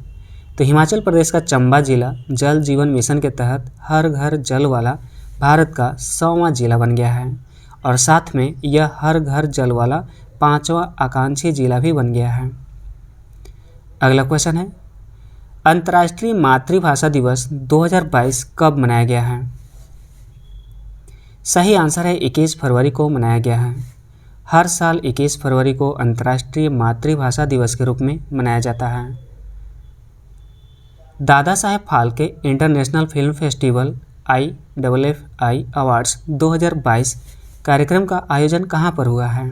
तो हिमाचल प्रदेश का चंबा जिला जल जीवन मिशन के तहत हर घर जल वाला भारत का 100वां जिला बन गया है, और साथ में यह हर घर जल वाला 5वां आकांक्षी जिला भी बन गया है। अगला क्वेश्चन है, अंतर्राष्ट्रीय मातृभाषा दिवस 2022 कब मनाया गया है? सही आंसर है 21 फरवरी को मनाया गया है। हर साल 21 फरवरी को अंतर्राष्ट्रीय मातृभाषा दिवस के रूप में मनाया जाता है। Dada Saheb Phalke international film festival IFFI awards 2022 कार्यक्रम का आयोजन कहाँ पर हुआ है?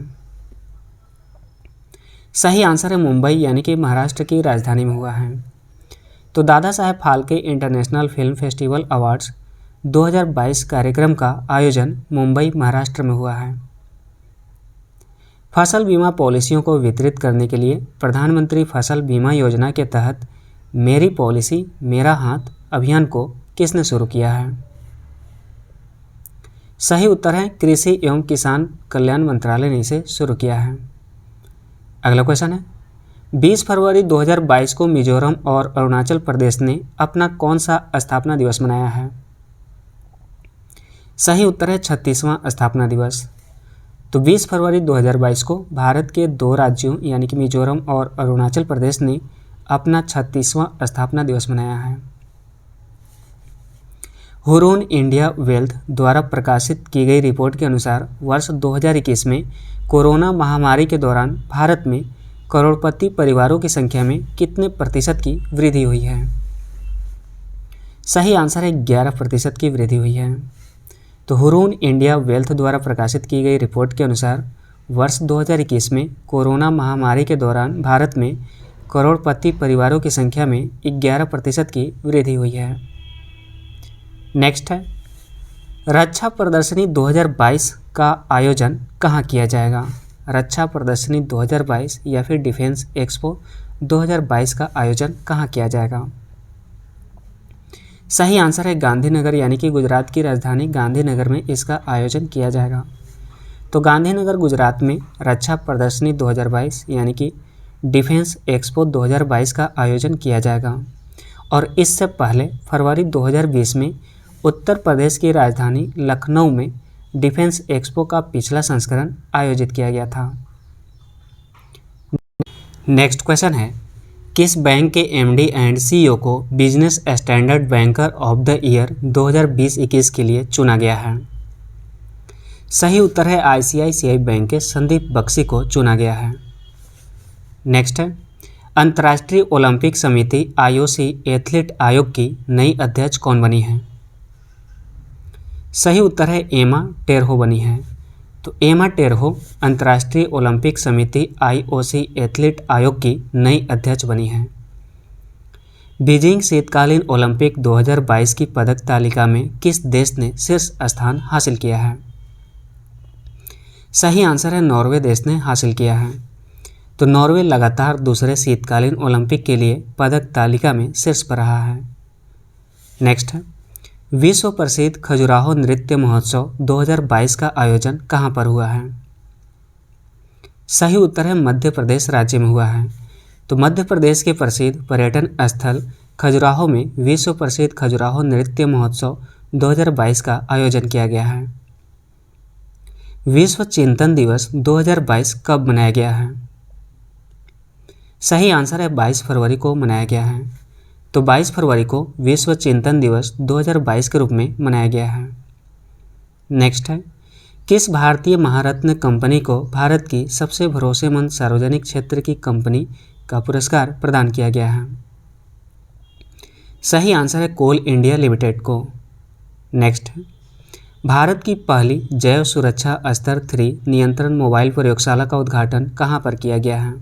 सही आंसर है मुंबई यानी कि महाराष्ट्र की राजधानी में हुआ है। तो Dada Saheb Phalke international film festival awards 2022 कार्यक्रम का आयोजन मुंबई महाराष्ट्र में हुआ है। फसल बीमा पॉलिसियों को वितरित करने के लिए प्रधानमंत्री फसल बीमा योजना के तहत मेरी पॉलिसी मेरा हाथ अभियान को किसने शुरू किया है? सही उत्तर है कृषि एवं किसान कल्याण मंत्रालय ने इसे शुरू किया है। अगला क्वेश्चन है, 20 फरवरी 2022 को मिजोरम और अरुणाचल प्रदेश ने अपना कौन सा स्थापना दिवस मनाया है? सही उत्तर है 36वां स्थापना दिवस। तो 20 फरवरी 2022 को भारत के 2 राज्यों यानी कि मिजोरम और अरुणाचल प्रदेश ने अपना 36वां स्थापना दिवस मनाया है। हुरून इंडिया वेल्थ द्वारा प्रकाशित की गई रिपोर्ट के अनुसार वर्ष 2021 में कोरोना महामारी के दौरान भारत में करोड़पति परिवारों की संख्या में कितने प्रतिशत की वृद्धि हुई है? सही आंसर है 11% की वृद्धि हुई है। तो हुरून इंडिया वेल्थ द्वारा प्रकाशित की गई रिपोर्ट के अनुसार वर्ष 2021 में कोरोना महामारी के दौरान भारत में करोड़पति परिवारों की संख्या में 11% की वृद्धि हुई है। नेक्स्ट है, रक्षा प्रदर्शनी 2022 का आयोजन कहाँ किया जाएगा? रक्षा प्रदर्शनी 2022 या फिर डिफेंस एक्सपो 2022 का आयोजन कहाँ किया जाएगा? सही आंसर है गांधीनगर, यानी कि गुजरात की राजधानी गांधीनगर में इसका आयोजन किया जाएगा। तो गांधीनगर गुजरात में रक्षा प्रदर्शनी 2022 यानी कि डिफेंस एक्सपो 2022 का आयोजन किया जाएगा। और इससे पहले फरवरी 2020 में उत्तर प्रदेश की राजधानी लखनऊ में डिफेंस एक्सपो का पिछला संस्करण आयोजित किया गया था। नेक्स्ट क्वेश्चन है, किस बैंक के एमडी एंड सीईओ को business standard banker of the year 2020-21 के लिए चुना गया है? सही उत्तर है आईसीआईसीआई बैंक के संदीप बख्शी को चुना गया है। नेक्स्ट है, अंतर्राष्ट्रीय ओलंपिक समिति आईओसी एथलीट आयोग की नई अध्यक्ष कौन बनी है? सही उत्तर है एमा टेरहो बनी है। तो एमा टेरहो अंतर्राष्ट्रीय ओलंपिक समिति आईओसी एथलीट आयोग की नई अध्यक्ष बनी है। बीजिंग शीतकालीन ओलंपिक 2022 की पदक तालिका में किस देश ने शीर्ष स्थान हासिल किया है? सही आंसर है नॉर्वे देश ने हासिल किया है। तो नॉर्वे लगातार दूसरे शीतकालीन ओलंपिक के लिए पदक तालिका में शीर्ष पर रहा है। नेक्स्ट है, विश्व प्रसिद्ध खजुराहो नृत्य महोत्सव 2022 का आयोजन कहाँ पर हुआ है? सही उत्तर है मध्य प्रदेश राज्य में हुआ है। तो मध्य प्रदेश के प्रसिद्ध पर्यटन स्थल खजुराहो में विश्व प्रसिद्ध खजुराहो नृत्य महोत्सव 2022 का आयोजन किया गया है। विश्व चिंतन दिवस 2022 कब मनाया गया है? सही आंसर है 22 फरवरी को मनाया गया है। तो 22 फरवरी को विश्व चिंतन दिवस 2022 के रूप में मनाया गया है। नेक्स्ट है, किस भारतीय महारत्न कंपनी को भारत की सबसे भरोसेमंद सार्वजनिक क्षेत्र की कंपनी का पुरस्कार प्रदान किया गया है? सही आंसर है कोल इंडिया लिमिटेड को। नेक्स्ट है, भारत की पहली जैव सुरक्षा स्तर 3 नियंत्रण मोबाइल प्रयोगशाला का उद्घाटन कहाँ पर किया गया है?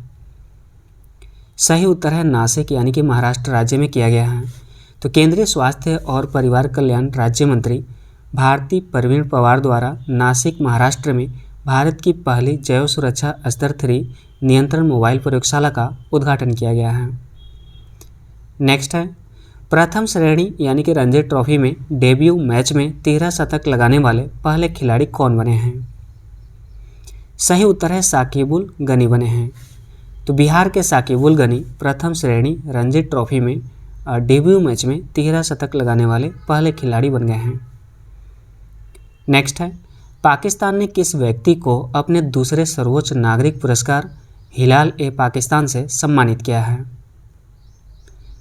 सही उत्तर है नासिक, यानी कि महाराष्ट्र राज्य में किया गया है। तो केंद्रीय स्वास्थ्य और परिवार कल्याण राज्य मंत्री भारती प्रवीण पवार द्वारा नासिक महाराष्ट्र में भारत की पहली जैव सुरक्षा स्तर 3 नियंत्रण मोबाइल प्रयोगशाला का उद्घाटन किया गया है। नेक्स्ट है, प्रथम श्रेणी यानी कि रणजी ट्रॉफी में डेब्यू मैच में 13 शतक लगाने वाले पहले खिलाड़ी कौन बने हैं? सही उत्तर है साकिबुल गनी बने हैं। तो बिहार के साकिबुल गनी प्रथम श्रेणी रणजी ट्रॉफी में डेब्यू मैच में 13 शतक लगाने वाले पहले खिलाड़ी बन गए हैं। नेक्स्ट है, पाकिस्तान ने किस व्यक्ति को अपने दूसरे सर्वोच्च नागरिक पुरस्कार हिलाल-ए-पाकिस्तान से सम्मानित किया है?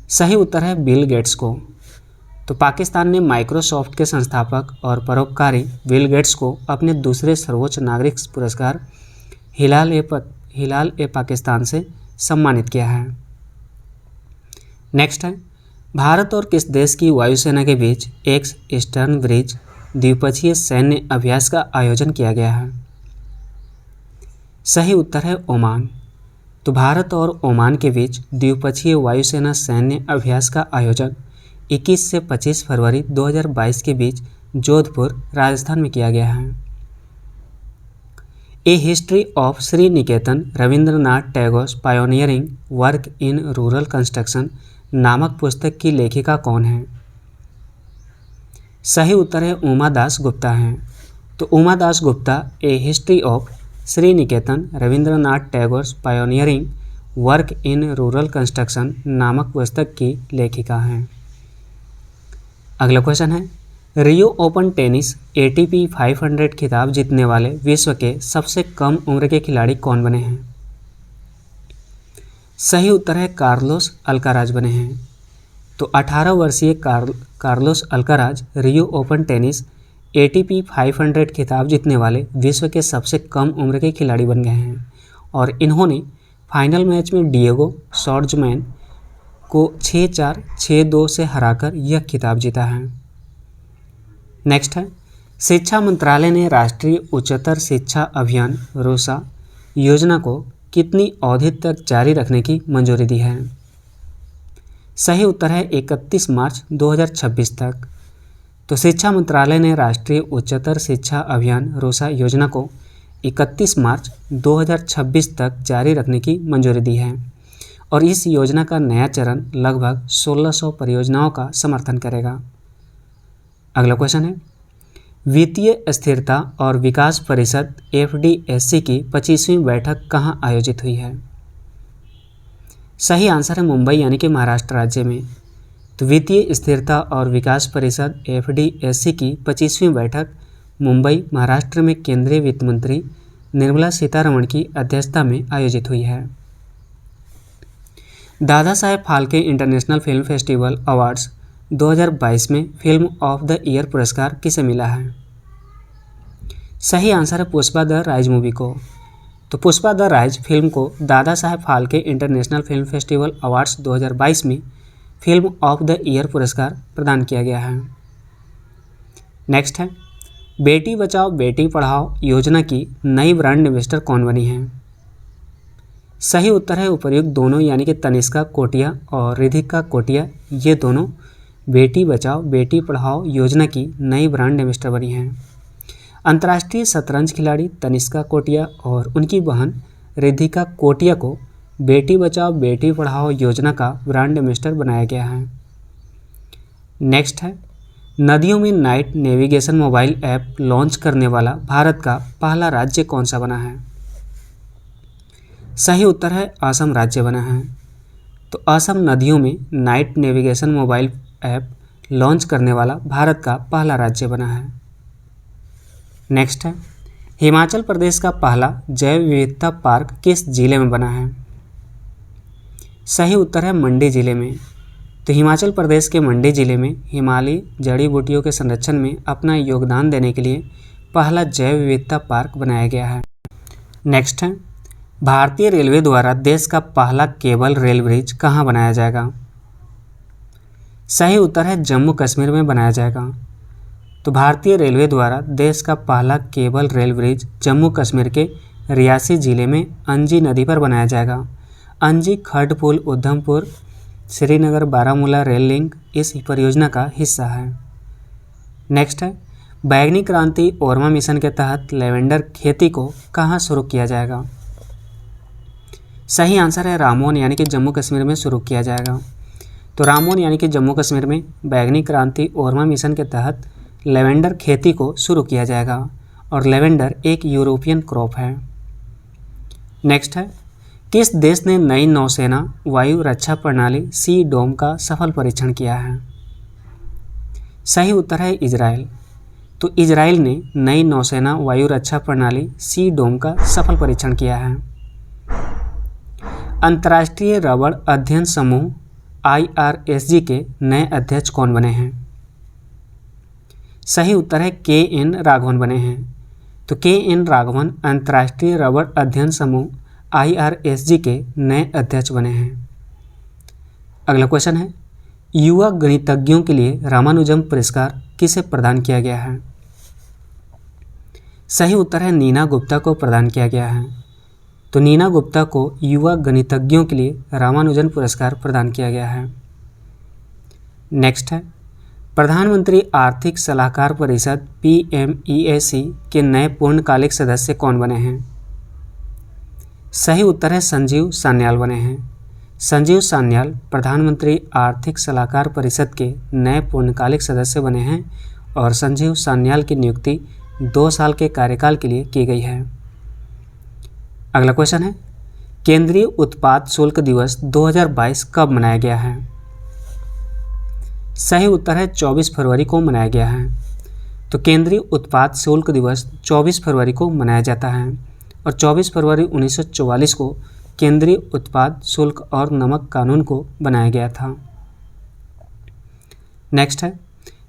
सही उत्तर है बिल गेट्स को। तो पाकिस्तान ने माइक्रोसॉफ्ट के संस्थापक और परोपकारी बिल गेट्स को अपने दूसरे सर्वोच्च नागरिक पुरस्कार हिलाल-ए-पाकिस्तान से सम्मानित किया है। नेक्स्ट है, भारत और किस देश की वायुसेना के बीच एक्स ईस्टर्न ब्रिज द्विपक्षीय सैन्य अभ्यास का आयोजन किया गया है? सही उत्तर है ओमान। तो भारत और ओमान के बीच द्विपक्षीय वायुसेना सैन्य अभ्यास का आयोजन 21 से 25 फरवरी 2022 के बीच जोधपुर राजस्थान में किया गया है। A history of Sri Niketan Rabindranath Tagore pioneering work in rural construction नामक पुस्तक की लेखिका कौन है? सही उत्तर है उमा दास गुप्ता हैं। तो Uma Das Gupta a history of Sri Niketan Rabindranath Tagore pioneering work in rural construction नामक पुस्तक की लेखिका हैं। अगला क्वेश्चन है, रियो ओपन टेनिस एटीपी 500 खिताब जीतने वाले विश्व के सबसे कम उम्र के खिलाड़ी कौन बने हैं? सही उत्तर है कार्लोस अल्काराज बने हैं। तो 18 वर्षीय कार्लोस अल्काराज रियो ओपन टेनिस ATP 500 खिताब जीतने वाले विश्व के सबसे कम उम्र के खिलाड़ी बन गए हैं और इन्होंने फाइनल मैच में डिएगो शॉर्ट्जमैन को 6-4, 6-2 से हराकर यह खिताब जीता है। नेक्स्ट है, शिक्षा मंत्रालय ने राष्ट्रीय उच्चतर शिक्षा अभियान रूसा योजना को कितनी अवधि तक जारी रखने की मंजूरी दी है? सही उत्तर है 31 मार्च 2026 तक। तो शिक्षा मंत्रालय ने राष्ट्रीय उच्चतर शिक्षा अभियान रूसा योजना को 31 मार्च 2026 तक जारी रखने की मंजूरी दी है और इस योजना का नया चरण लगभग 1600 परियोजनाओं का समर्थन करेगा। अगला क्वेश्चन है, वित्तीय स्थिरता और विकास परिषद FDSC की 25वीं बैठक कहाँ आयोजित हुई है? सही आंसर है मुंबई यानी कि महाराष्ट्र राज्य में। तो वित्तीय स्थिरता और विकास परिषद FDSC की 25वीं बैठक मुंबई महाराष्ट्र में केंद्रीय वित्त मंत्री निर्मला सीतारमण की अध्यक्षता में आयोजित हुई है। Dada Saheb Phalke international film festival awards 2022 में फिल्म ऑफ द ईयर पुरस्कार किसे मिला है? सही आंसर है पुष्पा द राइज मूवी को। तो पुष्पा द राइज फिल्म को Dada Saheb Phalke international film festival awards 2022 में फिल्म ऑफ द ईयर पुरस्कार प्रदान किया गया है। नेक्स्ट है, बेटी बचाओ बेटी पढ़ाओ योजना की नई ब्रांड एम्बेसडर कौन बनी है? सही उत्तर है उपर्युक्त दोनों यानी कि तनिष्का कोटिया और रिधिका कोटिया, ये दोनों बेटी बचाओ बेटी पढ़ाओ योजना की नई ब्रांड एम्बेसडर बनी हैं। अंतर्राष्ट्रीय शतरंज खिलाड़ी तनिष्का कोटिया और उनकी बहन रिधिका कोटिया को बेटी बचाओ बेटी पढ़ाओ योजना का ब्रांड एम्बेसडर बनाया गया है। नेक्स्ट है, नदियों में night navigation mobile app launch करने वाला भारत का पहला राज्य कौन सा बना है? सही उत्तर है असम राज्य बना है। तो असम नदियों में night navigation mobile app launch करने वाला भारत का पहला राज्य बना है। नेक्स्ट है, हिमाचल प्रदेश का पहला जैव विविधता पार्क किस जिले में बना है? सही उत्तर है मंडी जिले में। तो हिमाचल प्रदेश के मंडी जिले में हिमालयी जड़ी बूटियों के संरक्षण में अपना योगदान देने के लिए पहला जैव विविधता पार्क बनाया गया है। नेक्स्ट है, भारतीय रेलवे द्वारा देश का पहला केबल रेल ब्रिज कहाँ बनाया जाएगा? सही उत्तर है जम्मू कश्मीर में बनाया जाएगा। तो भारतीय रेलवे द्वारा देश का पहला cable rail bridge Jammu Kashmir के रियासी जिले में अंजी नदी पर बनाया जाएगा। अंजी खड़पुल उधमपुर श्रीनगर बारामूला रेल लिंक इस परियोजना का हिस्सा है। नेक्स्ट है, बैगनी क्रांति ओरमा मिशन के तहत लेवेंडर खेती को कहाँ शुरू किया जाएगा? सही आंसर है रामोन यानी कि जम्मू कश्मीर में शुरू किया जाएगा। तो रामोन यानी कि जम्मू कश्मीर में बैगनी क्रांति ओरमा मिशन के तहत लेवेंडर खेती को शुरू किया जाएगा और लेवेंडर एक यूरोपियन क्रॉप है। नेक्स्ट है, किस देश ने नई नौसेना वायु रक्षा प्रणाली सी डोम का सफल परीक्षण किया है? सही उत्तर है इजराइल। तो इजराइल ने नई नौसेना वायु रक्षा प्रणाली सी डोम का सफल परीक्षण किया है। अंतर्राष्ट्रीय रबड़ अध्ययन समूह IRSG के नए अध्यक्ष कौन बने हैं? सही उत्तर है KN राघवन बने हैं। तो KN राघवन अंतर्राष्ट्रीय रबड़ अध्ययन समूह IRSG के नए अध्यक्ष बने हैं। अगला क्वेश्चन है, युवा गणितज्ञों के लिए रामानुजम पुरस्कार किसे प्रदान किया गया है? सही उत्तर है नीना गुप्ता को प्रदान किया गया है। तो नीना गुप्ता को युवा गणितज्ञों के लिए रामानुजन पुरस्कार प्रदान किया गया है। नेक्स्ट है, प्रधानमंत्री आर्थिक सलाहकार परिषद PMEAC के नए पूर्णकालिक सदस्य कौन बने हैं? सही उत्तर है संजीव सान्याल बने हैं। संजीव सान्याल प्रधानमंत्री आर्थिक सलाहकार परिषद के नए पूर्णकालिक सदस्य बने हैं और संजीव सान्याल की नियुक्ति 2 साल के कार्यकाल के लिए की गई है। अगला क्वेश्चन है, केंद्रीय उत्पाद शुल्क दिवस 2022 कब मनाया गया है? सही उत्तर है 24 फरवरी को मनाया गया है। तो केंद्रीय उत्पाद शुल्क दिवस 24 फरवरी को मनाया जाता है और 24 फरवरी 1944 को केंद्रीय उत्पाद शुल्क और नमक कानून को बनाया गया था। नेक्स्ट है,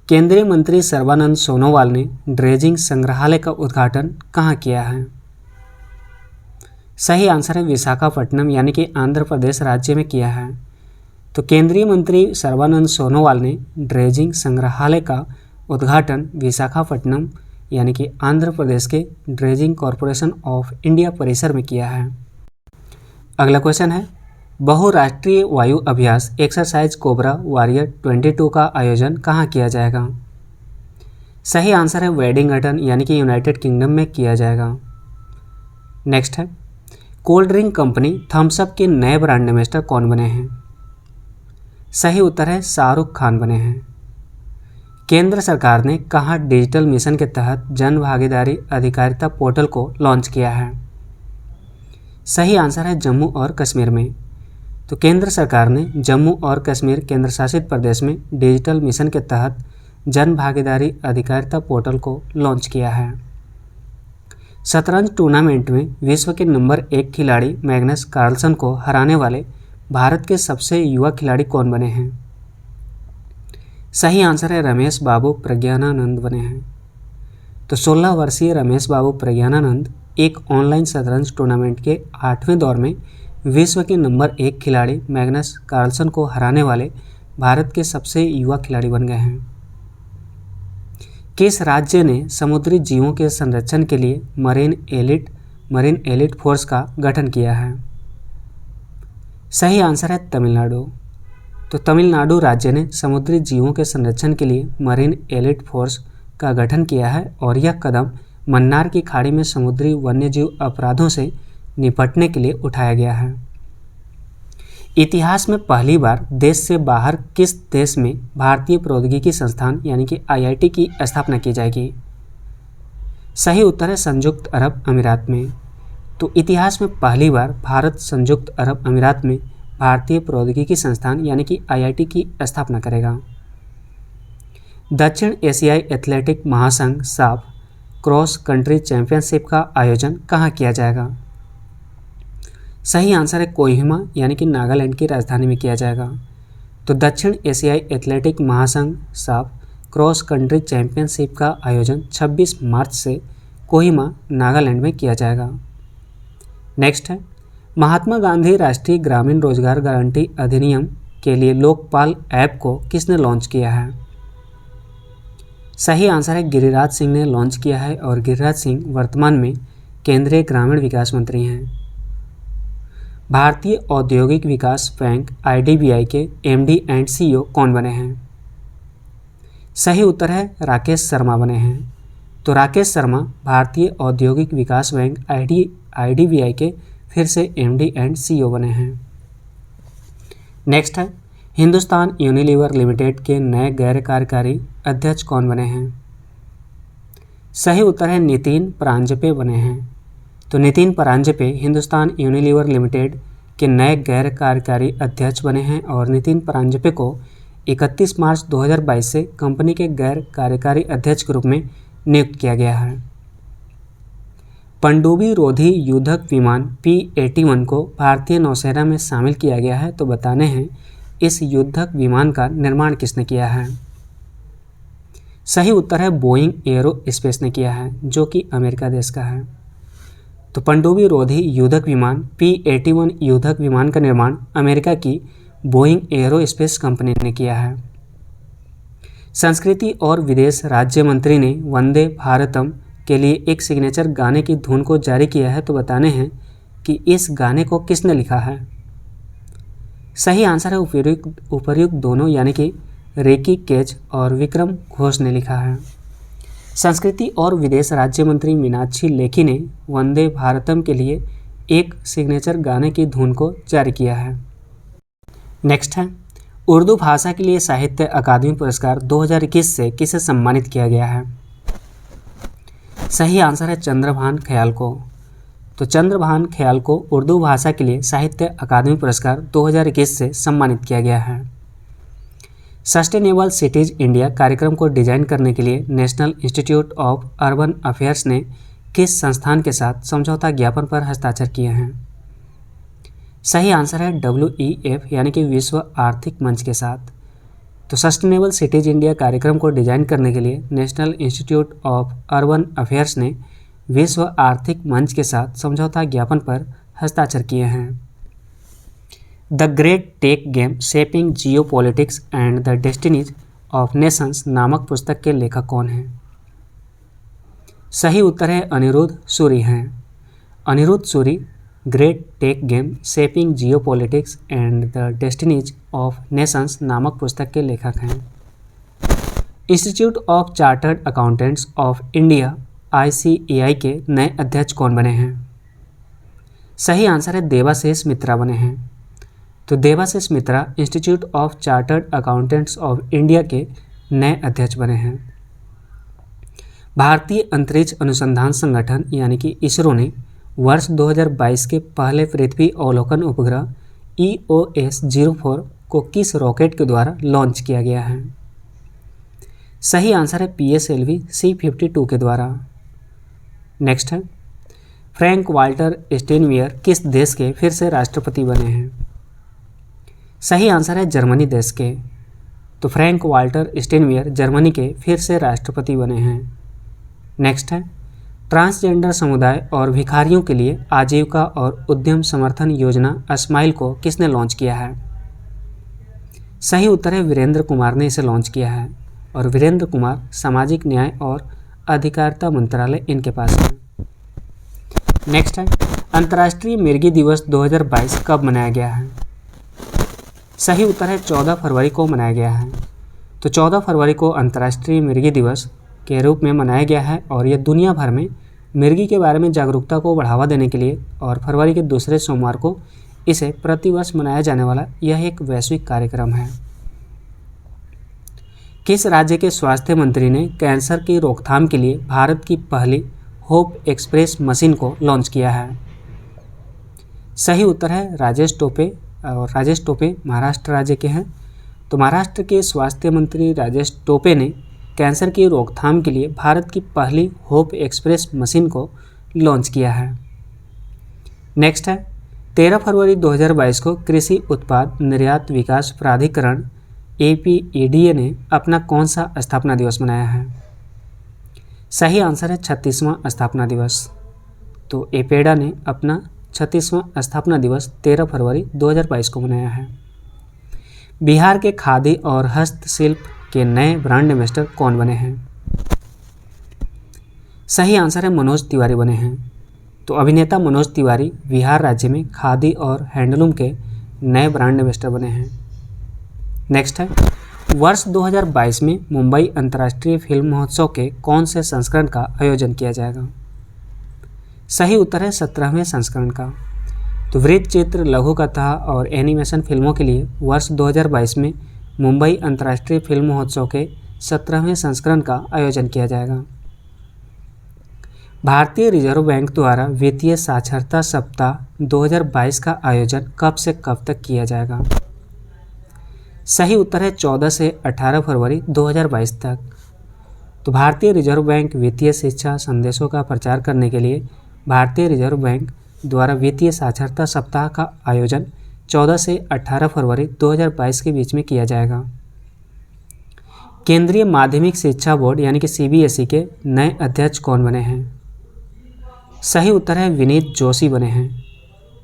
केंद्रीय मंत्री सर्बानंद सोनोवाल ने ड्रेजिंग संग्रहालय का उद्घाटन कहाँ किया है? सही आंसर है विशाखापट्टनम यानी कि आंध्र प्रदेश राज्य में किया है। तो केंद्रीय मंत्री सर्बानंद सोनोवाल ने ड्रेजिंग संग्रहालय का उद्घाटन विशाखापट्टनम यानी कि आंध्र प्रदेश के ड्रेजिंग कॉरपोरेशन ऑफ इंडिया परिसर में किया है। अगला क्वेश्चन है, बहुराष्ट्रीय वायु अभ्यास एक्सरसाइज कोबरा वॉरियर 22 का आयोजन कहाँ किया जाएगा? सही आंसर है वेडिंगटन यानी कि यूनाइटेड किंगडम में किया जाएगा। नेक्स्ट है, cold drink company Thums Up के नए ब्रांड एम्बेसडर कौन बने हैं? सही उत्तर है शाहरुख खान बने हैं। केंद्र सरकार ने कहाँ डिजिटल मिशन के तहत जन भागीदारी अधिकारिता पोर्टल को लॉन्च किया है? सही आंसर है जम्मू और कश्मीर में। तो केंद्र सरकार ने जम्मू और कश्मीर केंद्र शासित प्रदेश में डिजिटल मिशन के तहत जन भागीदारी अधिकारिता पोर्टल को लॉन्च किया है। शतरंज टूर्नामेंट में विश्व के नंबर 1 खिलाड़ी मैग्नस कार्लसन को हराने वाले भारत के सबसे युवा खिलाड़ी कौन बने हैं? सही आंसर है रमेश बाबू प्रज्ञानानंद बने हैं। तो 16 वर्षीय रमेश बाबू प्रज्ञानानंद एक ऑनलाइन शतरंज टूर्नामेंट के 8वें दौर में विश्व के नंबर 1 खिलाड़ी मैग्नस कार्लसन को हराने वाले भारत के सबसे युवा खिलाड़ी बन गए हैं। किस राज्य ने समुद्री जीवों के संरक्षण के लिए मरीन एलिट फोर्स का गठन किया है? सही आंसर है तमिलनाडु। तो तमिलनाडु राज्य ने समुद्री जीवों के संरक्षण के लिए मरीन एलिट फोर्स का गठन किया है और यह कदम मन्नार की खाड़ी में समुद्री वन्यजीव अपराधों से निपटने के लिए उठाया गया है। इतिहास में पहली बार देश से बाहर किस देश में भारतीय प्रौद्योगिकी संस्थान यानी कि IIT की स्थापना की जाएगी? सही उत्तर है संयुक्त अरब अमीरात में। तो इतिहास में पहली बार भारत संयुक्त अरब अमीरात में भारतीय प्रौद्योगिकी संस्थान यानी कि IIT की स्थापना करेगा। दक्षिण एशियाई एथलेटिक महासंघ साफ क्रॉस कंट्री चैंपियनशिप का आयोजन कहाँ किया जाएगा? सही आंसर है कोहिमा यानी कि नागालैंड की राजधानी में किया जाएगा। तो दक्षिण एशियाई एथलेटिक महासंघ साफ क्रॉस कंट्री चैंपियनशिप का आयोजन 26 मार्च से कोहिमा नागालैंड में किया जाएगा। नेक्स्ट है, महात्मा गांधी राष्ट्रीय ग्रामीण रोजगार गारंटी अधिनियम के लिए लोकपाल ऐप को किसने लॉन्च किया है? सही आंसर है गिरिराज सिंह ने लॉन्च किया है और गिरिराज सिंह वर्तमान में केंद्रीय ग्रामीण विकास मंत्री हैं। भारतीय औद्योगिक विकास बैंक IDBI के MD एंड CEO कौन बने हैं? सही उत्तर है राकेश शर्मा बने हैं। तो राकेश शर्मा भारतीय औद्योगिक विकास बैंक IDBI के फिर से MD एंड CEO बने हैं। नेक्स्ट है, हिंदुस्तान यूनिलीवर लिमिटेड के नए गैर कार्यकारी अध्यक्ष कौन बने हैं? सही उत्तर है नितिन परांजपे बने हैं। तो नितिन परांजपे हिंदुस्तान यूनिलीवर लिमिटेड के नए गैर कार्यकारी अध्यक्ष बने हैं और नितिन परांजपे को 31 मार्च 2022 से कंपनी के गैर कार्यकारी अध्यक्ष के रूप में नियुक्त किया गया है। पनडुब्बी रोधी युद्धक विमान P-81 को भारतीय नौसेना में शामिल किया गया है। तो बताने हैं इस युद्धक विमान का निर्माण किसने किया है? सही उत्तर है बोइंग एरोस्पेस ने किया है जो कि अमेरिका देश का है। तो पनडुब्बी रोधी युद्धक विमान P-81 युद्धक विमान का निर्माण अमेरिका की बोइंग एरोस्पेस कंपनी ने किया है। संस्कृति और विदेश राज्य मंत्री ने वंदे भारतम के लिए एक सिग्नेचर गाने की धुन को जारी किया है। तो बताने हैं कि इस गाने को किसने लिखा है? सही आंसर है उपर्युक्त दोनों यानी कि रेकी केज और विक्रम घोष ने लिखा है। संस्कृति और विदेश राज्य मंत्री मीनाक्षी लेखी ने वंदे भारतम के लिए एक सिग्नेचर गाने की धुन को जारी किया है। नेक्स्ट है, उर्दू भाषा के लिए साहित्य अकादमी पुरस्कार 2021 से किसे सम्मानित किया गया है? सही आंसर है चंद्रभान ख्याल को। तो चंद्रभान ख्याल को उर्दू भाषा के लिए साहित्य अकादमी पुरस्कार 2021 से सम्मानित किया गया है। सस्टेनेबल सिटीज इंडिया कार्यक्रम को डिजाइन करने के लिए national institute of urban affairs ने किस संस्थान के साथ समझौता ज्ञापन पर हस्ताक्षर किए हैं? सही आंसर है WEF यानी कि विश्व आर्थिक मंच के साथ। तो सस्टेनेबल सिटीज इंडिया कार्यक्रम को डिजाइन करने के लिए national institute of urban affairs ने विश्व आर्थिक मंच के साथ समझौता ज्ञापन पर हस्ताक्षर किए हैं। The Great Tech Game Shaping Geopolitics and the Destinies of Nations नामक पुस्तक के लेखक कौन हैं? सही उत्तर है अनिरुद्ध सूरी हैं। Anirudh Suri Great Tech Game Shaping Geopolitics and the Destinies of Nations नामक पुस्तक के लेखक हैं। Institute of Chartered Accountants of India ICAI के नए अध्यक्ष कौन बने हैं? सही आंसर है देवाशीष मित्रा बने हैं। तो Debashish Mitra Institute of Chartered Accountants of India के नए अध्यक्ष बने हैं। भारतीय अंतरिक्ष अनुसंधान संगठन यानी कि इसरो ने वर्ष 2022 के पहले पृथ्वी अवलोकन उपग्रह EOS-04 को किस रॉकेट के द्वारा लॉन्च किया गया है? सही आंसर है PSLV C-52 के द्वारा। नेक्स्ट है फ्रैंक वाल्टर स्टेनवियर किस देश के फिर से राष्ट्रपति बने हैं? सही आंसर है जर्मनी देश के। तो फ्रैंक वाल्टर स्टेनवियर जर्मनी के फिर से राष्ट्रपति बने हैं। नेक्स्ट है ट्रांसजेंडर समुदाय और भिखारियों के लिए आजीविका और उद्यम समर्थन योजना स्माइल को किसने लॉन्च किया है? सही उत्तर है वीरेंद्र कुमार ने इसे लॉन्च किया है और वीरेंद्र कुमार सामाजिक न्याय और अधिकारिता मंत्रालय इनके पास है। नेक्स्ट है अंतर्राष्ट्रीय मिर्गी दिवस 2022 कब मनाया गया है? सही उत्तर है 14 फरवरी को मनाया गया है। तो 14 फरवरी को अंतर्राष्ट्रीय मिर्गी दिवस के रूप में मनाया गया है और यह दुनिया भर में मिर्गी के बारे में जागरूकता को बढ़ावा देने के लिए और फरवरी के दूसरे सोमवार को इसे प्रतिवर्ष मनाया जाने वाला यह एक वैश्विक कार्यक्रम है। किस राज्य के स्वास्थ्य मंत्री ने कैंसर की रोकथाम के लिए भारत की पहली होप एक्सप्रेस मशीन को लॉन्च किया है? सही उत्तर है राजेश टोपे और राजेश टोपे महाराष्ट्र राज्य के हैं। तो महाराष्ट्र के स्वास्थ्य मंत्री राजेश टोपे ने कैंसर की रोकथाम के लिए भारत की पहली होप एक्सप्रेस मशीन को लॉन्च किया है। नेक्स्ट है 13 फरवरी 2022 को कृषि उत्पाद निर्यात विकास प्राधिकरण APEDA ने अपना कौन सा स्थापना दिवस मनाया है? सही आंसर है 36वां स्थापना दिवस। तो एपेडा ने अपना 36वां स्थापना दिवस 13 फरवरी 2022 को मनाया है। बिहार के खादी और हस्तशिल्प के नए ब्रांड एम्बेसडर कौन बने हैं? सही आंसर है मनोज तिवारी बने हैं। तो अभिनेता मनोज तिवारी बिहार राज्य में खादी और हैंडलूम के नए ब्रांड एम्बेसडर बने हैं। नेक्स्ट है वर्ष 2022 में मुंबई अंतर्राष्ट्रीय फिल्म महोत्सव के कौन से संस्करण का आयोजन किया जाएगा? सही उत्तर है 17वें संस्करण का। तो वृत्त चित्र, लघु कथा और एनिमेशन फिल्मों के लिए वर्ष 2022 में मुंबई अंतर्राष्ट्रीय फिल्म महोत्सव के 17वें संस्करण का आयोजन किया जाएगा। भारतीय रिजर्व बैंक द्वारा वित्तीय साक्षरता सप्ताह 2022 का आयोजन कब से कब तक किया जाएगा? सही उत्तर है 14 से 18 फरवरी 2022 तक। तो भारतीय रिजर्व बैंक वित्तीय शिक्षा संदेशों का प्रचार करने के लिए भारतीय रिजर्व बैंक द्वारा वित्तीय साक्षरता सप्ताह का आयोजन 14 से 18 फरवरी 2022 के बीच में किया जाएगा। केंद्रीय माध्यमिक शिक्षा बोर्ड यानी कि CBSE के नए अध्यक्ष कौन बने हैं? सही उत्तर है विनीत जोशी बने हैं।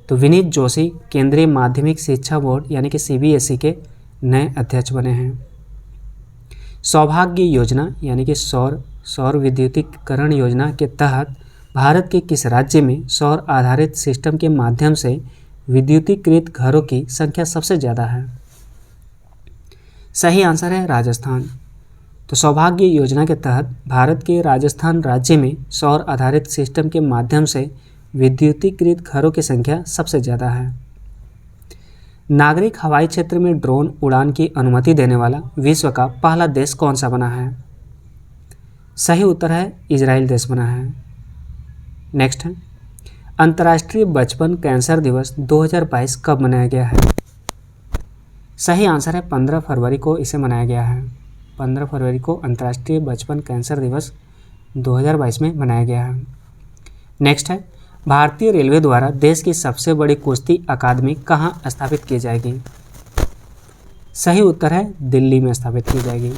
तो विनीत जोशी केंद्रीय माध्यमिक शिक्षा बोर्ड यानी कि CBSE के नए अध्यक्ष बने हैं। सौभाग्य योजना यानी कि सौर विद्युतीकरण योजना के तहत भारत के किस राज्य में सौर आधारित सिस्टम के माध्यम से विद्युतीकृत घरों की संख्या सबसे ज़्यादा है? सही आंसर है राजस्थान। तो सौभाग्य योजना के तहत भारत के राजस्थान राज्य में सौर आधारित सिस्टम के माध्यम से विद्युतीकृत घरों की संख्या सबसे ज़्यादा है। नागरिक हवाई क्षेत्र में ड्रोन उड़ान की अनुमति देने वाला विश्व का पहला देश कौन सा बना है? सही उत्तर है इजराइल देश बना है। नेक्स्ट है अंतर्राष्ट्रीय बचपन कैंसर दिवस 2022 कब मनाया गया है? सही आंसर है 15 फरवरी को इसे मनाया गया है। 15 फरवरी को अंतर्राष्ट्रीय बचपन कैंसर दिवस 2022 में मनाया गया है। नेक्स्ट है भारतीय रेलवे द्वारा देश की सबसे बड़ी कुश्ती अकादमी कहाँ स्थापित की जाएगी? सही उत्तर है दिल्ली में स्थापित की जाएगी,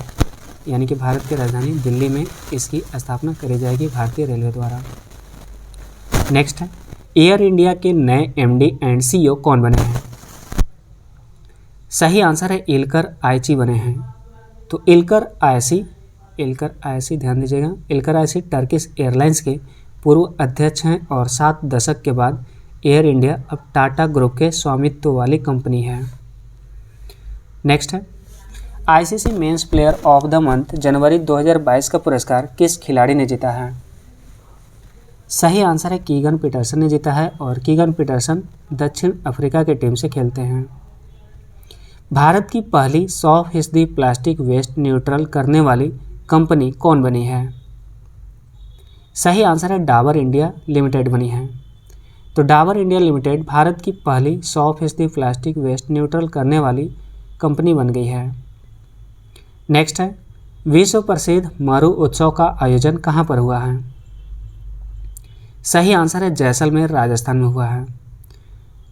यानी कि भारत की राजधानी दिल्ली में इसकी स्थापना करी जाएगी भारतीय रेलवे द्वारा। नेक्स्ट है, एयर इंडिया के नए एमडी एंड सीईओ कौन बने हैं? सही आंसर है इल्कर आयची बने हैं। तो इल्कर आयची ध्यान दीजिएगा, इल्कर आयची टर्किश एयरलाइंस के पूर्व अध्यक्ष हैं और 7 दशक के बाद एयर इंडिया अब टाटा ग्रुप के स्वामित्व वाली कंपनी है। नेक्स्ट है, ICC men's player of the month जनवरी 2022 का पुरस्कार किस खिलाड़ी ने जीता है? सही आंसर है कीगन पीटरसन ने जीता है और कीगन पीटरसन दक्षिण अफ्रीका की टीम से खेलते हैं। भारत की पहली 100% प्लास्टिक वेस्ट न्यूट्रल करने वाली कंपनी कौन बनी है? सही आंसर है डाबर इंडिया लिमिटेड बनी है। तो डाबर इंडिया लिमिटेड भारत की पहली 100% प्लास्टिक वेस्ट न्यूट्रल करने वाली कंपनी बन गई है। नेक्स्ट है, विश्व प्रसिद्ध मरु उत्सव का आयोजन कहाँ पर हुआ है? सही आंसर है जैसलमेर राजस्थान में हुआ है।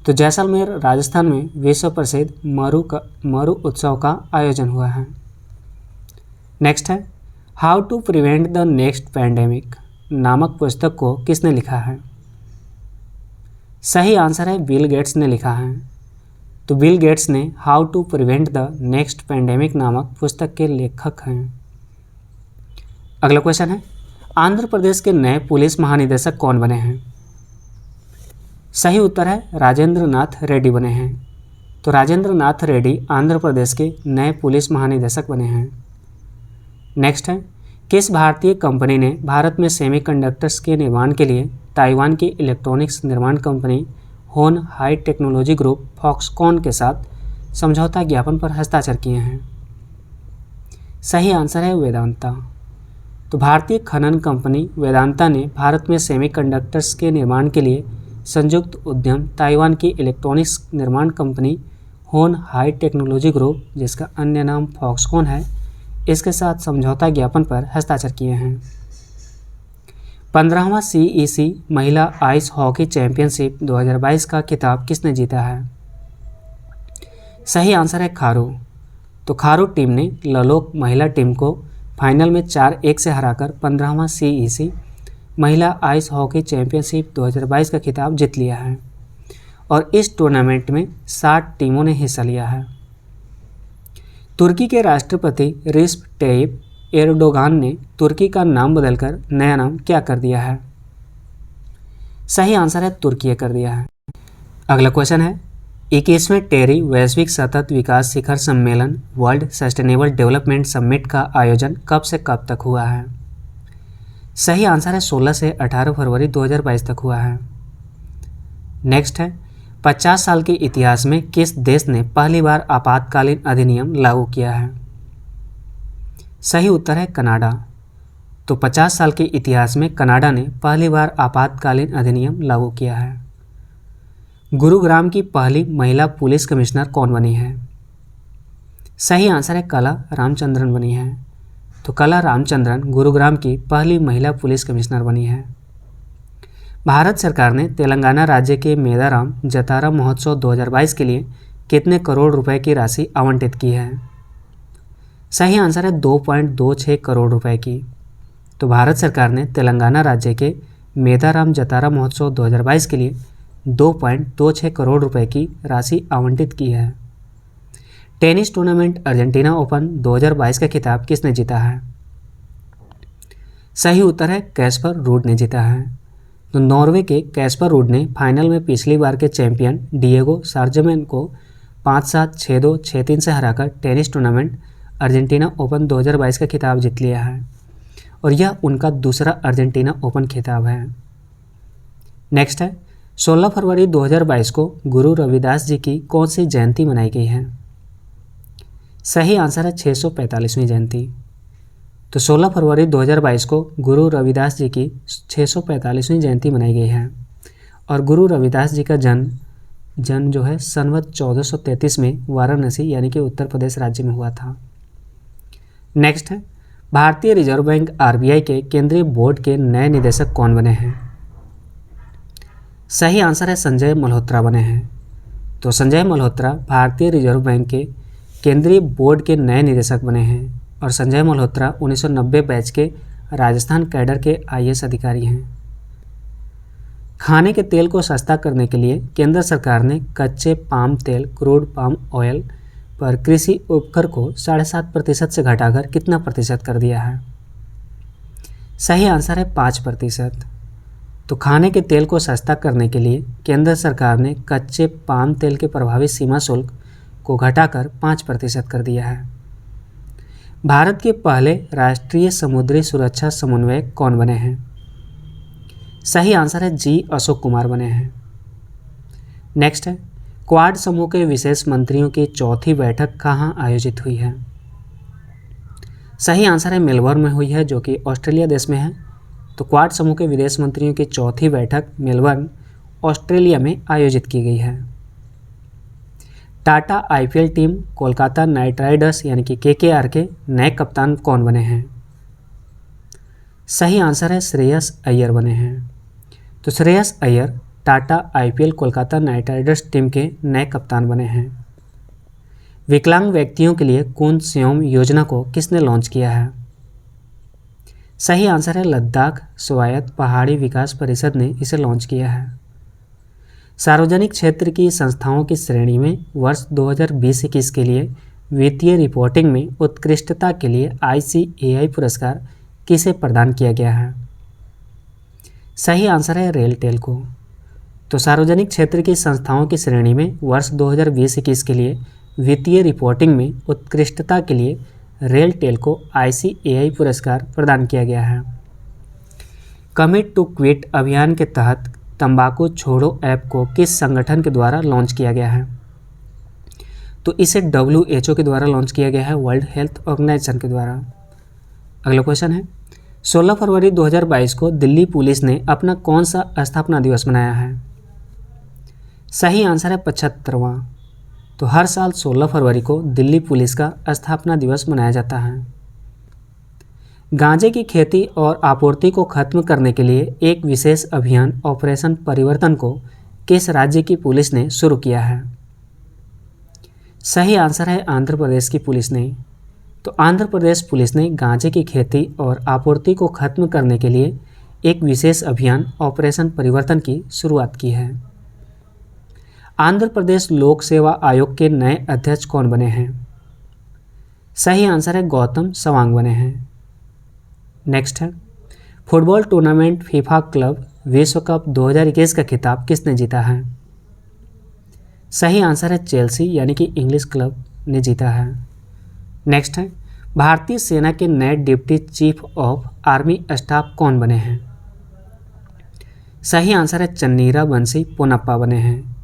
तो जैसलमेर राजस्थान में विश्व प्रसिद्ध मरु उत्सव का आयोजन हुआ है। नेक्स्ट है, How to Prevent the Next Pandemic नामक पुस्तक को किसने लिखा है? सही आंसर है बिल गेट्स ने लिखा है। तो बिल गेट्स ने How to Prevent the Next Pandemic नामक पुस्तक के लेखक हैं। अगला क्वेश्चन है, आंध्र प्रदेश के नए पुलिस महानिदेशक कौन बने हैं? सही उत्तर है राजेंद्र नाथ रेड्डी बने हैं। तो राजेंद्र नाथ रेड्डी आंध्र प्रदेश के नए पुलिस महानिदेशक बने हैं। नेक्स्ट है, किस भारतीय कंपनी ने भारत में सेमीकंडक्टर्स के निर्माण के लिए ताइवान की इलेक्ट्रॉनिक्स निर्माण कंपनी होन हाई टेक्नोलॉजी ग्रुप फॉक्सकॉन के साथ समझौता ज्ञापन पर हस्ताक्षर किए हैं? सही आंसर है वेदांता। तो भारतीय खनन कंपनी वेदांता ने भारत में सेमीकंडक्टर्स के निर्माण के लिए संयुक्त उद्यम ताइवान की इलेक्ट्रॉनिक्स निर्माण कंपनी होन हाई टेक्नोलॉजी ग्रुप, जिसका अन्य नाम फॉक्सकॉन है, इसके साथ समझौता ज्ञापन पर हस्ताक्षर किए हैं। 15वां CEC महिला आइस हॉकी चैंपियनशिप 2022 का खिताब किसने जीता है? सही आंसर है खारू। तो खारू टीम ने ललोक महिला टीम को फाइनल में 4-1 से हराकर 15वां CEC महिला आइस हॉकी चैंपियनशिप 2022 का खिताब जीत लिया है और इस टूर्नामेंट में 60 टीमों ने हिस्सा लिया है। तुर्की के राष्ट्रपति रिसेप टैयिप एर्दोगान ने तुर्की का नाम बदलकर नया नाम क्या कर दिया है? सही आंसर है तुर्की कर दिया है। अगला क्वेश्चन है, 21वें टेरी वैश्विक सतत विकास शिखर सम्मेलन वर्ल्ड सस्टेनेबल डेवलपमेंट समिट का आयोजन कब से कब तक हुआ है? सही आंसर है 16 से 18 फरवरी 2022 तक हुआ है। नेक्स्ट है, 50 साल के इतिहास में किस देश ने पहली बार आपातकालीन अधिनियम लागू किया है? सही उत्तर है कनाडा। तो 50 साल के इतिहास में कनाडा ने पहली बार आपातकालीन अधिनियम लागू किया है। गुरुग्राम की पहली महिला पुलिस कमिश्नर कौन बनी है? सही आंसर है कला रामचंद्रन बनी है। तो कला रामचंद्रन गुरुग्राम की पहली महिला पुलिस कमिश्नर बनी है। भारत सरकार ने तेलंगाना राज्य के मेदाराम जतारा महोत्सव 2022 के लिए कितने करोड़ रुपए की राशि आवंटित की है? सही आंसर है 2.26 करोड़ रुपए की। तो भारत सरकार ने तेलंगाना राज्य के मेदाराम जतारा महोत्सव 2022 के लिए 2.26 करोड़ रुपए की राशि आवंटित की है। टेनिस टूर्नामेंट अर्जेंटीना ओपन 2022 का खिताब किसने जीता है? सही उत्तर है कैस्पर रूड ने जीता है। तो नॉर्वे के कैस्पर रूड ने फाइनल में पिछली बार के चैंपियन डिएगो सार्जमेन को 5-7, 6-2, 6-3 से हराकर टेनिस टूर्नामेंट अर्जेंटीना ओपन 2022 का खिताब जीत लिया है और यह उनका दूसरा अर्जेंटीना ओपन खिताब है। नेक्स्ट है, 16 फरवरी 2022 को गुरु रविदास जी की कौन सी जयंती मनाई गई है? सही आंसर है 645वीं जयंती। तो 16 फरवरी 2022 को गुरु रविदास जी की 645वीं जयंती मनाई गई है और गुरु रविदास जी का जन्म जो है संवत 1433 में वाराणसी यानी कि उत्तर प्रदेश राज्य में हुआ था। नेक्स्ट है, भारतीय रिजर्व बैंक RBI के केंद्रीय बोर्ड के नए निदेशक कौन बने हैं? सही आंसर है संजय मल्होत्रा बने हैं। तो संजय मल्होत्रा भारतीय रिजर्व बैंक के केंद्रीय बोर्ड के नए निदेशक बने हैं और संजय मल्होत्रा 1990 बैच के राजस्थान कैडर के IAS अधिकारी हैं। खाने के तेल को सस्ता करने के लिए केंद्र सरकार ने कच्चे पाम तेल क्रूड पाम ऑयल पर कृषि उपकर को 7.5% से घटाकर कितना प्रतिशत कर दिया है? सही आंसर है 5%। तो खाने के तेल को सस्ता करने के लिए केंद्र सरकार ने कच्चे पाम तेल के प्रभावी सीमा शुल्क को घटाकर 5% कर दिया है। भारत के पहले राष्ट्रीय समुद्री सुरक्षा समन्वयक कौन बने हैं? सही आंसर है जी अशोक कुमार बने हैं। नेक्स्ट है, क्वाड समूह के विशेष मंत्रियों की चौथी बैठक कहाँ आयोजित हुई है? सही आंसर है मेलबर्न में हुई है, जो कि ऑस्ट्रेलिया देश में है। तो क्वाड समूह के विदेश मंत्रियों की चौथी बैठक मेलबर्न ऑस्ट्रेलिया में आयोजित की गई है। Tata IPL team Kolkata night Riders यानी कि KKR के नए कप्तान कौन बने हैं? सही आंसर है श्रेयस अय्यर बने हैं। तो Shreyas Iyer Tata IPL Kolkata night Riders team के नए कप्तान बने हैं। विकलांग व्यक्तियों के लिए कुनस्योम योजना को किसने लॉन्च किया है? सही आंसर है लद्दाख स्वायत्त पहाड़ी विकास परिषद ने इसे लॉन्च किया है। सार्वजनिक क्षेत्र की संस्थाओं की श्रेणी में वर्ष 2020-21 के लिए वित्तीय रिपोर्टिंग में उत्कृष्टता के लिए ICAI पुरस्कार किसे प्रदान किया गया है? सही आंसर है रेलटेल को। तो सार्वजनिक क्षेत्र की संस्थाओं की श्रेणी में वर्ष 2020-21 के लिए वित्तीय रिपोर्टिंग में उत्कृष्टता के लिए रेलटेल को ICAI पुरस्कार प्रदान किया गया है। कमिट टू क्विट अभियान के तहत तंबाकू छोड़ो ऐप को किस संगठन के द्वारा लॉन्च किया गया है? तो इसे WHO के द्वारा लॉन्च किया गया है, वर्ल्ड हेल्थ ऑर्गेनाइजेशन के द्वारा। अगला क्वेश्चन है, 16 फरवरी 2022 को दिल्ली पुलिस ने अपना कौन सा स्थापना दिवस मनाया है? सही आंसर है 75वां। तो हर साल 16 फरवरी को दिल्ली पुलिस का स्थापना दिवस मनाया जाता है। गांजे की खेती और आपूर्ति को खत्म करने के लिए एक विशेष अभियान ऑपरेशन परिवर्तन को किस राज्य की पुलिस ने शुरू किया है? सही आंसर है आंध्र प्रदेश की पुलिस ने। तो आंध्र प्रदेश पुलिस ने गांजे की खेती और आपूर्ति को खत्म करने के लिए एक विशेष अभियान ऑपरेशन परिवर्तन की शुरुआत की है। आंध्र प्रदेश लोक सेवा आयोग के नए अध्यक्ष कौन बने हैं? सही आंसर है गौतम सवांग बने हैं। नेक्स्ट है, फुटबॉल टूर्नामेंट फीफा क्लब विश्व कप 2021 का खिताब किसने जीता है? सही आंसर है चेल्सी यानी कि इंग्लिश क्लब ने जीता है। नेक्स्ट है, भारतीय सेना के नए deputy chief of army staff कौन बने हैं? सही आंसर है चन्नीरा बंसी पोनप्पा बने हैं।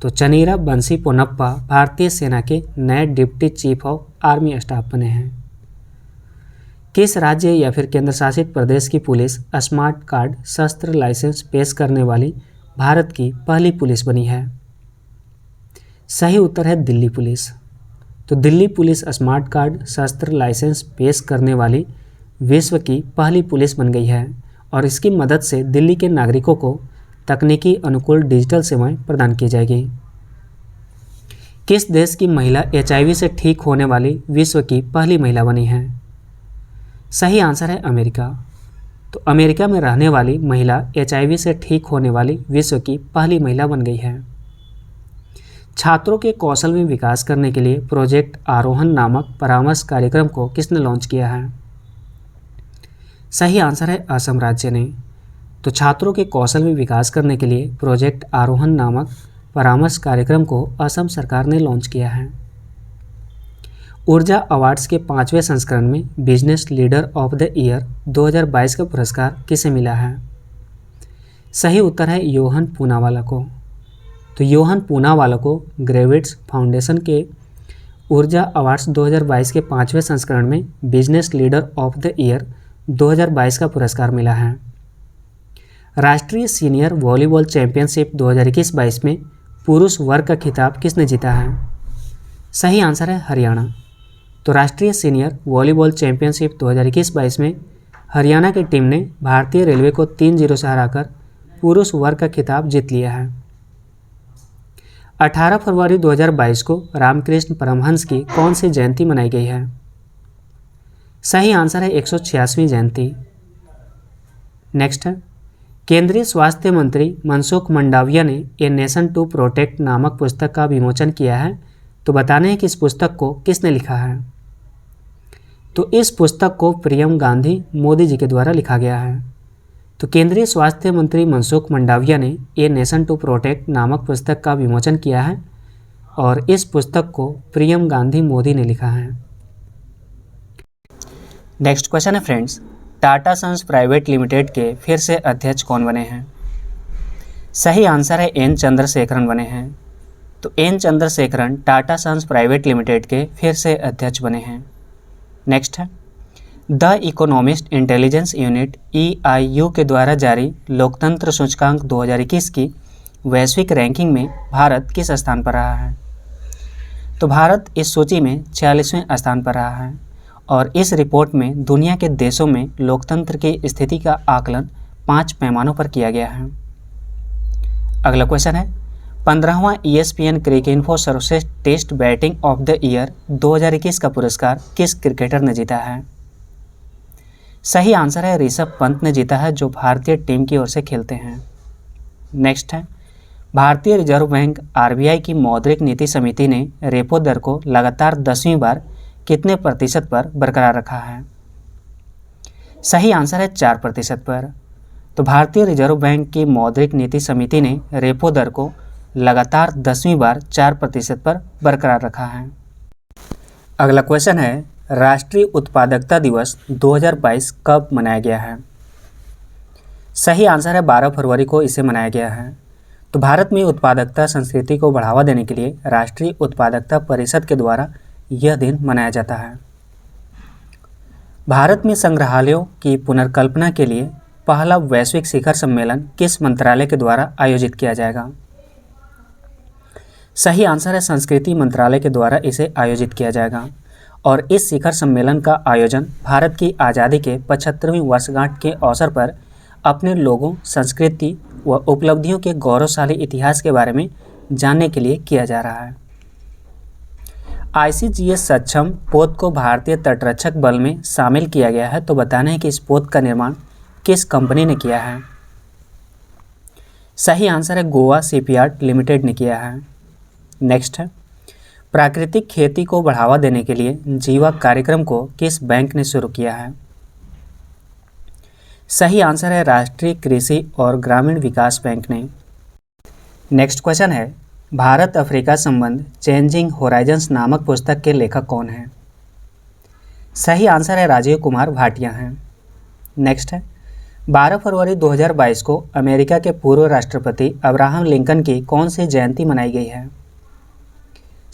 तो चन्नीरा बंसी पोनप्पा भारतीय सेना के नए deputy chief of army staff बने हैं। किस राज्य या फिर केंद्र शासित प्रदेश की पुलिस स्मार्ट कार्ड शस्त्र लाइसेंस पेश करने वाली भारत की पहली पुलिस बनी है? सही उत्तर है दिल्ली पुलिस। तो दिल्ली पुलिस स्मार्ट कार्ड शस्त्र लाइसेंस पेश करने वाली विश्व की पहली पुलिस बन गई है और इसकी मदद से दिल्ली के नागरिकों को तकनीकी अनुकूल डिजिटल सेवाएं प्रदान की जाएगी। किस देश की महिला HIV से ठीक होने वाली विश्व की पहली महिला बनी है? सही आंसर है अमेरिका। तो अमेरिका में रहने वाली महिला HIV से ठीक होने वाली विश्व की पहली महिला बन गई है। छात्रों के कौशल में विकास करने के लिए प्रोजेक्ट आरोहण नामक परामर्श कार्यक्रम को किसने लॉन्च किया है? सही आंसर है असम राज्य ने। तो छात्रों के कौशल में विकास करने के लिए प्रोजेक्ट आरोहण नामक परामर्श कार्यक्रम को असम सरकार ने लॉन्च किया है। ऊर्जा अवार्ड्स के 5वें संस्करण में business leader of the year 2022 का पुरस्कार किसे मिला है? सही उत्तर है योहन पूनावाला को। तो योहन पूनावाला को ग्रेविट्स फाउंडेशन के ऊर्जा अवार्ड्स 2022 के 5वें संस्करण में business leader of the year 2022 का पुरस्कार मिला है। राष्ट्रीय सीनियर वॉलीबॉल चैंपियनशिप 2021-22 में पुरुष वर्ग का खिताब किसने जीता है? सही आंसर है हरियाणा। तो राष्ट्रीय सीनियर वॉलीबॉल चैंपियनशिप 2021-22 में हरियाणा की टीम ने भारतीय रेलवे को 3-0 से हराकर पुरुष वर्ग का खिताब जीत लिया है। 18 फरवरी 2022 को रामकृष्ण परमहंस की कौन सी जयंती मनाई गई है? सही आंसर है 186वीं जयंती। नेक्स्ट है, केंद्रीय स्वास्थ्य मंत्री मनसुख मंडाविया ने ए नेशन टू प्रोटेक्ट नामक पुस्तक का विमोचन किया है। तो बताने हैं कि इस पुस्तक को किसने लिखा है? तो इस पुस्तक को प्रियम गांधी मोदी जी के द्वारा लिखा गया है। तो केंद्रीय स्वास्थ्य मंत्री मनसुख मंडाविया ने ए नेशन टू प्रोटेक्ट नामक पुस्तक का विमोचन किया है और इस पुस्तक को प्रियम गांधी मोदी ने लिखा है। नेक्स्ट क्वेश्चन है friends, Tata Sons Private Limited के फिर से अध्यक्ष कौन बने हैं? सही आंसर है एन चंद्रशेखरन बने हैं। तो N Chandrasekaran Tata Sons Private Limited के फिर से अध्यक्ष बने हैं। नेक्स्ट है, the Economist Intelligence Unit EIU के द्वारा जारी लोकतंत्र सूचकांक 2021 की वैश्विक रैंकिंग में भारत किस स्थान पर रहा है? तो भारत इस सूची में 46वें स्थान पर रहा है और इस रिपोर्ट में दुनिया के देशों में लोकतंत्र की स्थिति का आकलन 5 पैमानों पर किया गया है। अगला क्वेश्चन है, 15वां ESPN क्रिकइन्फो सर्वश्रेष्ठ test batting of the year 2021 का पुरस्कार किस क्रिकेटर ने जीता है? सही आंसर है ऋषभ पंत ने जीता है, जो भारतीय टीम की ओर से खेलते हैं। नेक्स्ट है, भारतीय रिजर्व बैंक RBI की मौद्रिक नीति समिति ने रेपो दर को लगातार 10वीं बार कितने प्रतिशत पर बरकरार रखा है? सही आंसर है 4% पर। तो भारतीय रिजर्व बैंक की मौद्रिक नीति समिति ने रेपो दर को लगातार 10वीं बार 4% पर बरकरार रखा है। अगला क्वेश्चन है, राष्ट्रीय उत्पादकता दिवस 2022 कब मनाया गया है? सही आंसर है 12 फरवरी को इसे मनाया गया है। तो भारत में उत्पादकता संस्कृति को बढ़ावा देने के लिए राष्ट्रीय उत्पादकता परिषद के द्वारा यह दिन मनाया जाता है। भारत में संग्रहालयों की पुनर्कल्पना के लिए पहला वैश्विक शिखर सम्मेलन किस मंत्रालय के द्वारा आयोजित किया जाएगा? सही आंसर है संस्कृति मंत्रालय के द्वारा इसे आयोजित किया जाएगा और इस शिखर सम्मेलन का आयोजन भारत की आज़ादी के 75वीं वर्षगांठ के अवसर पर अपने लोगों, संस्कृति व उपलब्धियों के गौरवशाली इतिहास के बारे में जानने के लिए किया जा रहा है। ICGS सक्षम पोत को भारतीय तटरक्षक बल में शामिल किया गया है। तो बताना है कि इस पोत का निर्माण किस कंपनी ने किया है? सही आंसर है गोवा शिपयार्ड लिमिटेड ने किया है। नेक्स्ट है, प्राकृतिक खेती को बढ़ावा देने के लिए जीवा कार्यक्रम को किस बैंक ने शुरू किया है? सही आंसर है राष्ट्रीय कृषि और ग्रामीण विकास बैंक ने। नेक्स्ट क्वेश्चन है, भारत अफ्रीका संबंध चेंजिंग होराइजन्स नामक पुस्तक के लेखक कौन हैं? सही आंसर है राजीव कुमार भाटिया हैं। नेक्स्ट है, 12 फरवरी 2022 को अमेरिका के पूर्व राष्ट्रपति अब्राहम लिंकन की कौन सी जयंती मनाई गई है?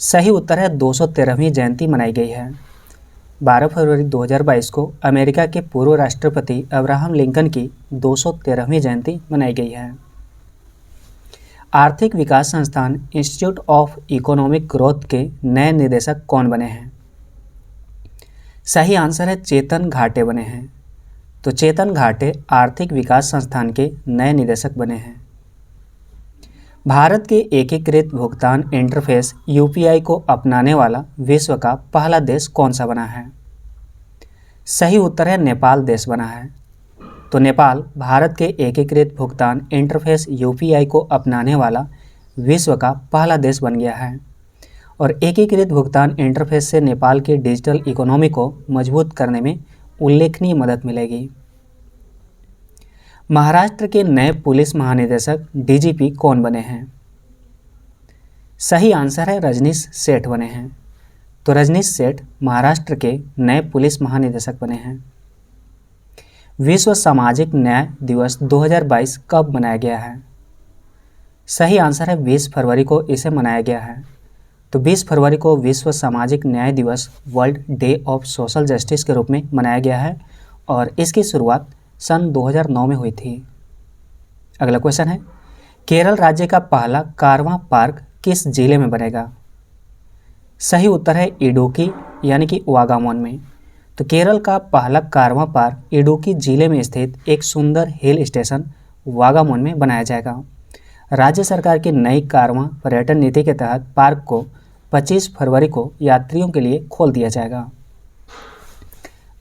सही उत्तर है 213वीं जयंती मनाई गई है। 12 फरवरी 2022 को अमेरिका के पूर्व राष्ट्रपति अब्राहम लिंकन की 213वीं जयंती मनाई गई है। आर्थिक विकास संस्थान इंस्टीट्यूट ऑफ इकोनॉमिक ग्रोथ के नए निदेशक कौन बने हैं? सही आंसर है चेतन घाटे बने हैं। तो चेतन घाटे आर्थिक विकास संस्थान के नए निदेशक बने हैं। भारत के एकीकृत भुगतान इंटरफेस UPI को अपनाने वाला विश्व का पहला देश कौन सा बना है? सही उत्तर है नेपाल देश बना है। तो नेपाल भारत के एकीकृत भुगतान इंटरफेस UPI को अपनाने वाला विश्व का पहला देश बन गया है और एकीकृत भुगतान इंटरफेस से नेपाल की डिजिटल इकोनॉमी को मजबूत करने में उल्लेखनीय मदद मिलेगी। महाराष्ट्र के नए पुलिस महानिदेशक DGP कौन बने हैं? सही आंसर है रजनीश सेठ बने हैं। तो रजनीश सेठ महाराष्ट्र के नए पुलिस महानिदेशक बने हैं। विश्व सामाजिक न्याय दिवस 2022 कब मनाया गया है? सही आंसर है 20 फरवरी को इसे मनाया गया है। तो 20 फरवरी को विश्व सामाजिक न्याय दिवस world day of social justice के रूप में मनाया गया है और इसकी शुरुआत सन 2009 में हुई थी। अगला क्वेश्चन है, केरल राज्य का पहला कारवां पार्क किस जिले में बनेगा? सही उत्तर है इडुक्की यानी कि वागामोन में। तो केरल का पहला कारवां पार्क इडुक्की जिले में स्थित एक सुंदर हिल स्टेशन वागामोन में बनाया जाएगा। राज्य सरकार की नई कारवां पर्यटन नीति के तहत पार्क को 25 फरवरी को यात्रियों के लिए खोल दिया जाएगा।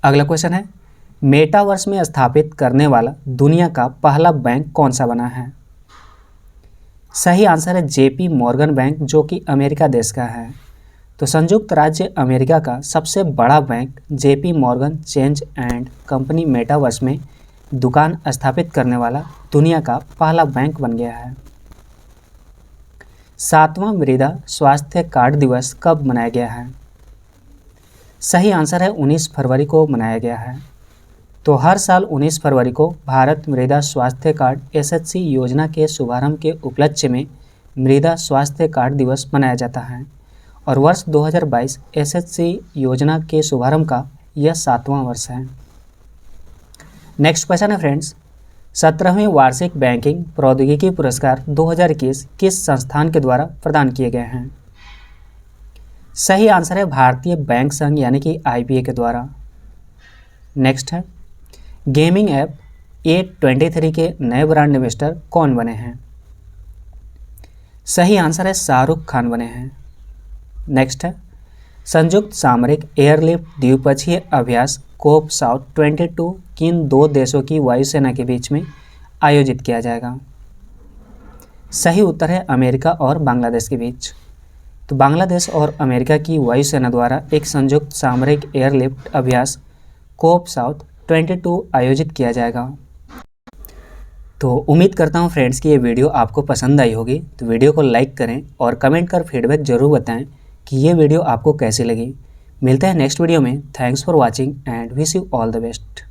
अगला क्वेश्चन है, मेटावर्स में स्थापित करने वाला दुनिया का पहला बैंक कौन सा बना है? सही आंसर है जेपी मॉर्गन बैंक, जो कि अमेरिका देश का है। तो संयुक्त राज्य अमेरिका का सबसे बड़ा bank JP Morgan change and company metaverse में दुकान स्थापित करने वाला दुनिया का पहला बैंक बन गया है। 7वां मृदा स्वास्थ्य कार्ड दिवस कब मनाया गया है? सही आंसर है 19 फरवरी को मनाया गया है। तो हर साल 19 फरवरी को भारत मृदा स्वास्थ्य कार्ड एसएचसी योजना के शुभारंभ के उपलक्ष्य में मृदा स्वास्थ्य कार्ड दिवस मनाया जाता है और वर्ष 2022 एसएचसी योजना के शुभारंभ का यह 7वां वर्ष है। नेक्स्ट क्वेश्चन है फ्रेंड्स, 17वें वार्षिक बैंकिंग प्रौद्योगिकी पुरस्कार 2021 किस संस्थान के द्वारा प्रदान किए गए हैं? सही आंसर है भारतीय बैंक संघ यानी कि आईबीए के द्वारा। नेक्स्ट है, गेमिंग ऐप A23 के नए ब्रांड एम्बेसडर कौन बने हैं? सही आंसर है शाहरुख खान बने हैं। नेक्स्ट है, संयुक्त सामरिक एयरलिफ्ट द्विपक्षीय अभ्यास कोप साउथ 22 किन दो देशों की वायुसेना के बीच में आयोजित किया जाएगा? सही उत्तर है अमेरिका और बांग्लादेश के बीच। तो बांग्लादेश और अमेरिका की वायुसेना द्वारा एक संयुक्त सामरिक एयरलिफ्ट अभ्यास कोप साउथ 22 आयोजित किया जाएगा। तो उम्मीद करता हूँ फ्रेंड्स कि ये वीडियो आपको पसंद आई होगी। तो वीडियो को लाइक करें और कमेंट कर फीडबैक ज़रूर बताएं कि ये वीडियो आपको कैसी लगी। मिलते हैं नेक्स्ट वीडियो में। Thanks for watching and wish you all the best.